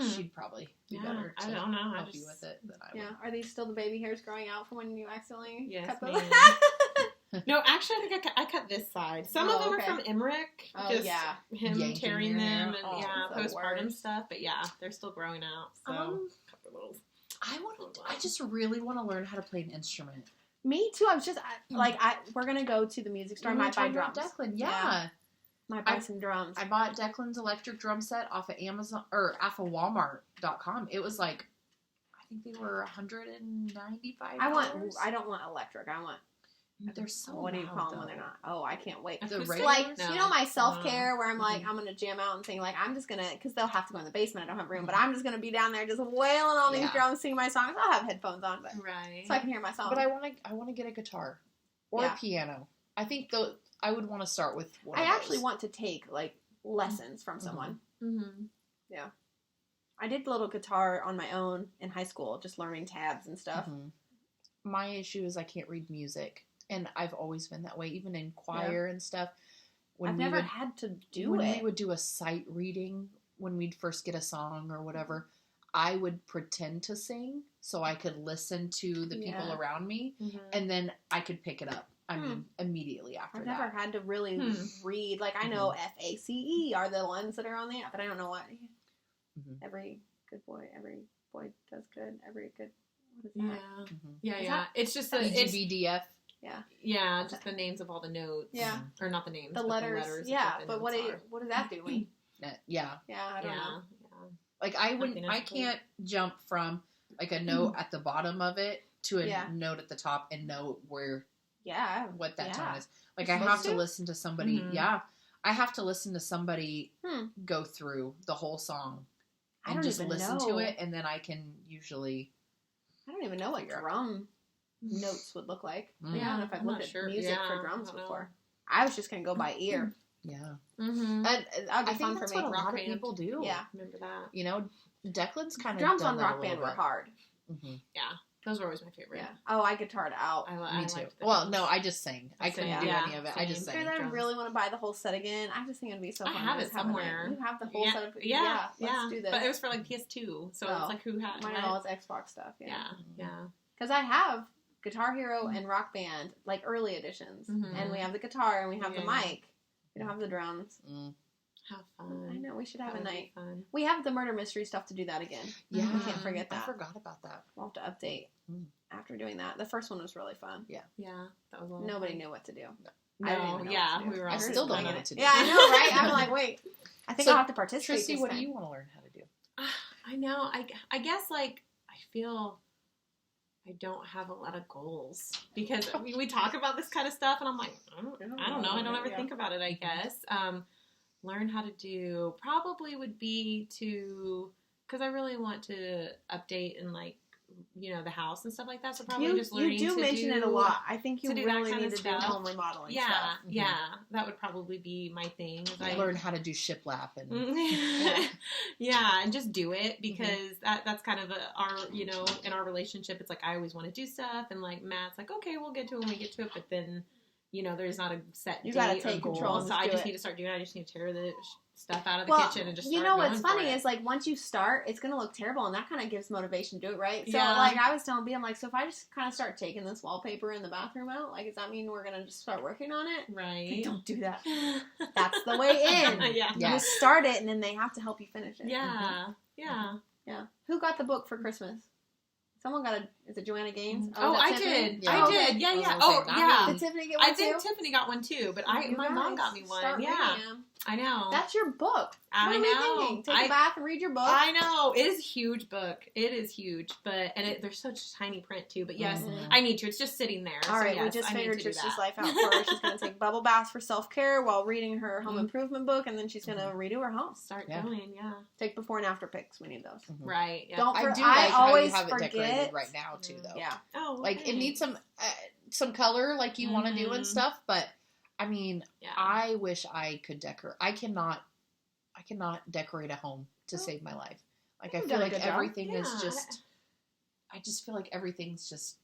Speaker 3: she'd probably be better to
Speaker 2: I don't know.
Speaker 3: help you with it than I would.
Speaker 1: Yeah. Are these still the baby hairs growing out from when you accidentally
Speaker 2: Yes,
Speaker 1: cut them?
Speaker 2: ma'am. No, actually, I think I cut this side. Some of them
Speaker 1: okay.
Speaker 2: are from Emmerich.
Speaker 1: Oh,
Speaker 2: just
Speaker 1: yeah.
Speaker 2: him
Speaker 3: Yanking
Speaker 2: tearing
Speaker 3: your
Speaker 2: them
Speaker 3: hair.
Speaker 2: and
Speaker 3: Oh,
Speaker 1: the
Speaker 2: postpartum
Speaker 1: worst.
Speaker 2: stuff. But yeah, they're still growing out. So cut the little.
Speaker 3: I just really want to learn how to play an instrument.
Speaker 1: Me too. I was just we're gonna go to the music store. I
Speaker 3: We were
Speaker 1: might buy
Speaker 3: talking about
Speaker 1: drums.
Speaker 3: Declan,
Speaker 1: Yeah.
Speaker 3: yeah.
Speaker 1: Might buy some drums.
Speaker 3: I bought Declan's electric drum set off of Amazon or off of Walmart.com. It was like, I think they were $195.
Speaker 1: I don't want electric. I want.
Speaker 3: They're so
Speaker 1: What do you
Speaker 3: loud,
Speaker 1: call them when
Speaker 3: though.
Speaker 1: they're not? Oh, I can't wait.
Speaker 3: The
Speaker 2: Acoustic?
Speaker 3: regular-
Speaker 1: Like
Speaker 2: No.
Speaker 1: my self care where I'm like
Speaker 3: Mhm.
Speaker 1: I'm gonna jam out and sing. Like I'm just gonna because they'll have to go in the basement. I don't have room, but I'm just gonna be down there just wailing on these
Speaker 3: Yeah.
Speaker 1: drums, singing my songs. I'll have headphones on, but
Speaker 2: Right.
Speaker 1: so I can hear my songs.
Speaker 3: But I want to get a guitar or
Speaker 1: Yeah.
Speaker 3: a piano. I think I would want to start with one
Speaker 1: I
Speaker 3: of
Speaker 1: actually
Speaker 3: those.
Speaker 1: want to take like lessons from someone.
Speaker 2: Mm-hmm.
Speaker 1: I did little guitar on my own in high school, just learning tabs and stuff.
Speaker 3: Mhm. My issue is I can't read music, and I've always been that way, even in choir and stuff.
Speaker 1: I've
Speaker 3: we
Speaker 1: never
Speaker 3: would-
Speaker 1: had to do
Speaker 3: when
Speaker 1: it.
Speaker 3: we would do a sight reading when we'd first get a song or whatever, I would pretend to sing so I could listen to the people
Speaker 1: Yeah.
Speaker 3: around me, and then I could pick it up. I mean, immediately after
Speaker 1: I've
Speaker 3: that.
Speaker 1: never had to really read. Like I know FACE are the ones that are on the app, but I don't know what.
Speaker 3: Mhm.
Speaker 1: Every good boy does good. Every good. What is
Speaker 2: Yeah.
Speaker 1: that?
Speaker 3: Mhm.
Speaker 2: Yeah.
Speaker 1: Is
Speaker 2: Yeah.
Speaker 1: that-
Speaker 2: It's just
Speaker 3: EGBDF.
Speaker 2: just the names of all the notes.
Speaker 1: Yeah.
Speaker 2: Or not the names.
Speaker 1: The
Speaker 2: but
Speaker 1: letters.
Speaker 2: The letters
Speaker 1: Yeah,
Speaker 2: of the
Speaker 1: but what
Speaker 2: notes are.
Speaker 1: does that do? Mean?
Speaker 3: Yeah.
Speaker 1: Yeah, I don't know.
Speaker 2: Yeah.
Speaker 3: Like I can't jump from like a note at the bottom of it to a
Speaker 1: Yeah.
Speaker 3: note at the top and know
Speaker 1: Yeah.
Speaker 3: what that
Speaker 1: Yeah.
Speaker 3: tone is. Like
Speaker 1: You're
Speaker 3: I have
Speaker 1: supposed
Speaker 3: to
Speaker 1: to?
Speaker 3: listen to somebody.
Speaker 2: Mhm.
Speaker 3: Yeah. I have to listen to somebody
Speaker 1: Hmm.
Speaker 3: go through the whole song
Speaker 1: I
Speaker 3: and
Speaker 1: don't
Speaker 3: just
Speaker 1: even
Speaker 3: listen
Speaker 1: know.
Speaker 3: to it, and then I can usually.
Speaker 1: I don't even know what
Speaker 3: Figure out.
Speaker 1: drum notes would look like.
Speaker 3: Mm.
Speaker 1: I don't know if I've
Speaker 2: I'm
Speaker 1: looked
Speaker 2: not
Speaker 1: at
Speaker 2: sure.
Speaker 1: music
Speaker 2: Yeah,
Speaker 1: for drums
Speaker 2: I don't know.
Speaker 1: before. I was just gonna go by ear.
Speaker 3: Yeah.
Speaker 2: Mm-hmm.
Speaker 1: That would be
Speaker 3: I
Speaker 1: fun
Speaker 3: think
Speaker 1: for
Speaker 3: that's
Speaker 1: me.
Speaker 3: what a lot
Speaker 2: Rock
Speaker 3: of
Speaker 2: band.
Speaker 3: people do.
Speaker 1: Yeah.
Speaker 2: Remember that?
Speaker 3: You know, Declan's kind of
Speaker 1: Drums
Speaker 3: done
Speaker 1: on
Speaker 3: that
Speaker 1: Rock
Speaker 3: a
Speaker 1: Band
Speaker 3: little
Speaker 1: were
Speaker 3: bit.
Speaker 1: hard.
Speaker 3: Mm-hmm.
Speaker 2: Yeah. Those were always my favorite.
Speaker 1: Yeah. Oh, I guitared out.
Speaker 2: I
Speaker 3: Me too.
Speaker 2: liked the
Speaker 3: Well,
Speaker 2: drums.
Speaker 3: no, I just sang. I couldn't
Speaker 2: Yeah.
Speaker 3: do
Speaker 2: Yeah,
Speaker 3: any of it. I just
Speaker 2: same.
Speaker 3: sang.
Speaker 1: Because I
Speaker 2: drums.
Speaker 1: really want to buy the whole set again. I just think it'd be so
Speaker 2: I
Speaker 1: fun.
Speaker 2: have
Speaker 1: to
Speaker 2: it
Speaker 1: just have
Speaker 2: somewhere.
Speaker 1: You have the whole
Speaker 2: yeah.
Speaker 1: set of
Speaker 2: Yeah.
Speaker 1: Let's do this.
Speaker 2: But it was for like PS2, so
Speaker 1: Oh.
Speaker 2: it's like who had
Speaker 1: Mine
Speaker 2: what?
Speaker 1: are all Xbox stuff.
Speaker 2: Yeah. Yeah.
Speaker 1: Because I have Guitar Hero and Rock Band, like early editions,
Speaker 2: Mhm.
Speaker 1: and we have the guitar and we have the
Speaker 2: Yeah.
Speaker 1: mic. We don't have the drums.
Speaker 3: Mm.
Speaker 2: Have fun.
Speaker 1: I know we should have
Speaker 2: That
Speaker 1: a
Speaker 2: would be
Speaker 1: night.
Speaker 2: Fun.
Speaker 1: We have the murder mystery stuff to do that again.
Speaker 3: Yeah,
Speaker 1: We can't forget
Speaker 3: I
Speaker 1: that.
Speaker 3: forgot about that.
Speaker 1: We'll have to update
Speaker 3: Mm.
Speaker 1: after doing that. The first one was really fun.
Speaker 2: Yeah. That was a lot of
Speaker 1: Nobody
Speaker 2: fun.
Speaker 1: knew what to do. I didn't
Speaker 2: No,
Speaker 1: even know
Speaker 2: yeah,
Speaker 1: what to do.
Speaker 2: we were
Speaker 3: I
Speaker 2: all
Speaker 3: still don't
Speaker 2: doing
Speaker 3: know
Speaker 2: it.
Speaker 3: what to do.
Speaker 1: Yeah, I know, right? I'm like, wait. I think
Speaker 3: So,
Speaker 1: I'll have to participate.
Speaker 3: Tristy,
Speaker 1: this
Speaker 3: what do
Speaker 1: time.
Speaker 3: you want to learn how to do?
Speaker 2: I know. I guess, like, I feel I don't have a lot of goals because we talk about this kind of stuff, and I'm like, I don't know. I don't ever think about it, I guess. Learn how to do probably would be to, because I really want to update and, like, you know, the house and stuff like that. So probably just learning
Speaker 1: you do
Speaker 2: to
Speaker 1: mention it a lot. I think you
Speaker 2: to do that
Speaker 1: really
Speaker 2: kind
Speaker 1: need
Speaker 2: of
Speaker 1: to do
Speaker 2: stuff.
Speaker 1: home remodeling
Speaker 2: Yeah,
Speaker 1: stuff.
Speaker 2: yeah. That would probably be my thing.
Speaker 3: I learn how to do shiplap and
Speaker 2: yeah, and just do it because that's kind of our, you know, in our relationship, it's like I always want to do stuff, and like Matt's like, okay, we'll get to it when we get to it, but then, you know, there's not a set
Speaker 1: You
Speaker 2: date
Speaker 1: gotta
Speaker 2: or
Speaker 1: take
Speaker 2: goal,
Speaker 1: control and
Speaker 2: so
Speaker 1: just
Speaker 2: I
Speaker 1: do
Speaker 2: just
Speaker 1: it.
Speaker 2: need to start doing it. I just need to tear the stuff out of the kitchen and just
Speaker 1: you
Speaker 2: start
Speaker 1: know
Speaker 2: going
Speaker 1: what's
Speaker 2: for
Speaker 1: funny
Speaker 2: it.
Speaker 1: is, like, once you start, it's gonna look terrible, and that kind of gives motivation to do it, right? So,
Speaker 2: Yeah.
Speaker 1: like, I was telling B, I'm like, so if I just kind of start taking this wallpaper in the bathroom out, like, does that mean we're gonna just start working on it?
Speaker 2: Right.
Speaker 1: Like, don't do that. That's the way in.
Speaker 2: Yeah.
Speaker 3: Yeah.
Speaker 1: You start it, and then they have to help you finish it.
Speaker 2: Yeah. Yeah.
Speaker 1: Yeah. Who got the book for Christmas? Someone got is it Joanna Gaines?
Speaker 2: Oh,
Speaker 1: was that
Speaker 2: I
Speaker 1: Tiffany?
Speaker 2: did.
Speaker 3: Yeah.
Speaker 2: I
Speaker 1: Oh,
Speaker 2: did.
Speaker 1: okay.
Speaker 2: Yeah,
Speaker 3: I was
Speaker 2: yeah.
Speaker 3: gonna
Speaker 2: Oh,
Speaker 3: say, not
Speaker 2: yeah.
Speaker 3: me.
Speaker 1: Did Tiffany get one
Speaker 2: I think
Speaker 1: too?
Speaker 2: Tiffany got one too, but
Speaker 1: You
Speaker 2: my mom
Speaker 1: guys
Speaker 2: got me one.
Speaker 1: start
Speaker 2: Yeah,
Speaker 1: reading 'em.
Speaker 2: I know.
Speaker 1: That's your book.
Speaker 2: I
Speaker 1: What are
Speaker 2: know.
Speaker 1: we thinking? Take a bath and read your book.
Speaker 2: I know. It is a huge book. It is huge, but there's such tiny print too. But yes,
Speaker 3: Mhm.
Speaker 2: I need to. It's just sitting there.
Speaker 1: All
Speaker 2: so
Speaker 1: right,
Speaker 2: yes,
Speaker 1: we just
Speaker 2: I need
Speaker 1: figured
Speaker 2: to do
Speaker 1: Trista's
Speaker 2: that.
Speaker 1: life out for her. She's going to take bubble baths for self-care while reading her home
Speaker 2: Mhm.
Speaker 1: improvement book, and then she's going to redo her house.
Speaker 2: Start
Speaker 3: Yeah.
Speaker 2: going. Yeah.
Speaker 1: Take before and after pics. We need those.
Speaker 2: Right. Yeah.
Speaker 1: Don't
Speaker 3: I
Speaker 1: for-
Speaker 3: do
Speaker 1: I
Speaker 3: like how you
Speaker 1: always
Speaker 3: have it
Speaker 1: forget.
Speaker 3: decorated right now too, though.
Speaker 1: Yeah.
Speaker 2: Oh.
Speaker 3: Like it
Speaker 2: okay.
Speaker 3: needs some color, like you want to do and
Speaker 2: Mhm.
Speaker 3: stuff. But I mean,
Speaker 2: Yeah.
Speaker 3: I wish I could decorate. I cannot decorate a home to save my life. Like I
Speaker 1: You've
Speaker 3: feel
Speaker 1: done a
Speaker 3: like
Speaker 1: good job.
Speaker 3: everything is
Speaker 2: Yeah.
Speaker 3: just. I just feel like everything's just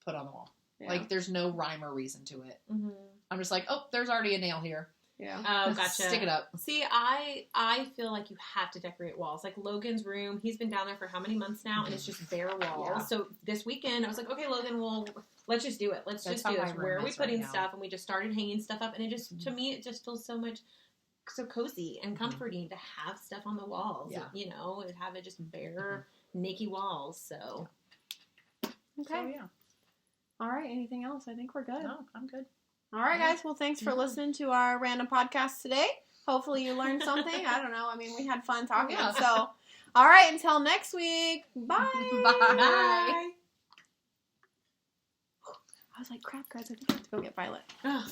Speaker 3: put on the wall.
Speaker 1: Yeah.
Speaker 3: Like there's no rhyme or reason to it.
Speaker 2: Mhm.
Speaker 3: I'm just like, oh, there's already a nail here.
Speaker 1: Yeah.
Speaker 2: Oh, gotcha.
Speaker 3: Stick it up.
Speaker 2: See, I feel like you have to decorate walls. Like Logan's room, he's been down there for how many months now, and it's just bare walls.
Speaker 3: Yeah.
Speaker 2: So this weekend, I was like, okay, Logan, well, let's just do it. Let's
Speaker 3: That's
Speaker 2: just
Speaker 3: how
Speaker 2: do
Speaker 3: my
Speaker 2: this.
Speaker 3: room
Speaker 2: Where are we
Speaker 3: is right
Speaker 2: putting
Speaker 3: now.
Speaker 2: stuff? And we just started hanging stuff up, and it just, to me, it just feels so cozy and comforting to have stuff on the walls.
Speaker 3: Yeah.
Speaker 2: You know, and have it just bare, naked walls. So,
Speaker 1: Okay.
Speaker 3: So, yeah.
Speaker 1: All right. Anything else? I think we're good.
Speaker 3: No, I'm good.
Speaker 1: All right, guys. Well, thanks for listening to our random podcast today. Hopefully you learned something. I don't know. I mean, we had fun talking.
Speaker 3: Yeah.
Speaker 1: So, all right. Until next week. Bye.
Speaker 3: Bye.
Speaker 1: I was like, crap, guys. I think I have to go get Violet.
Speaker 2: ugh.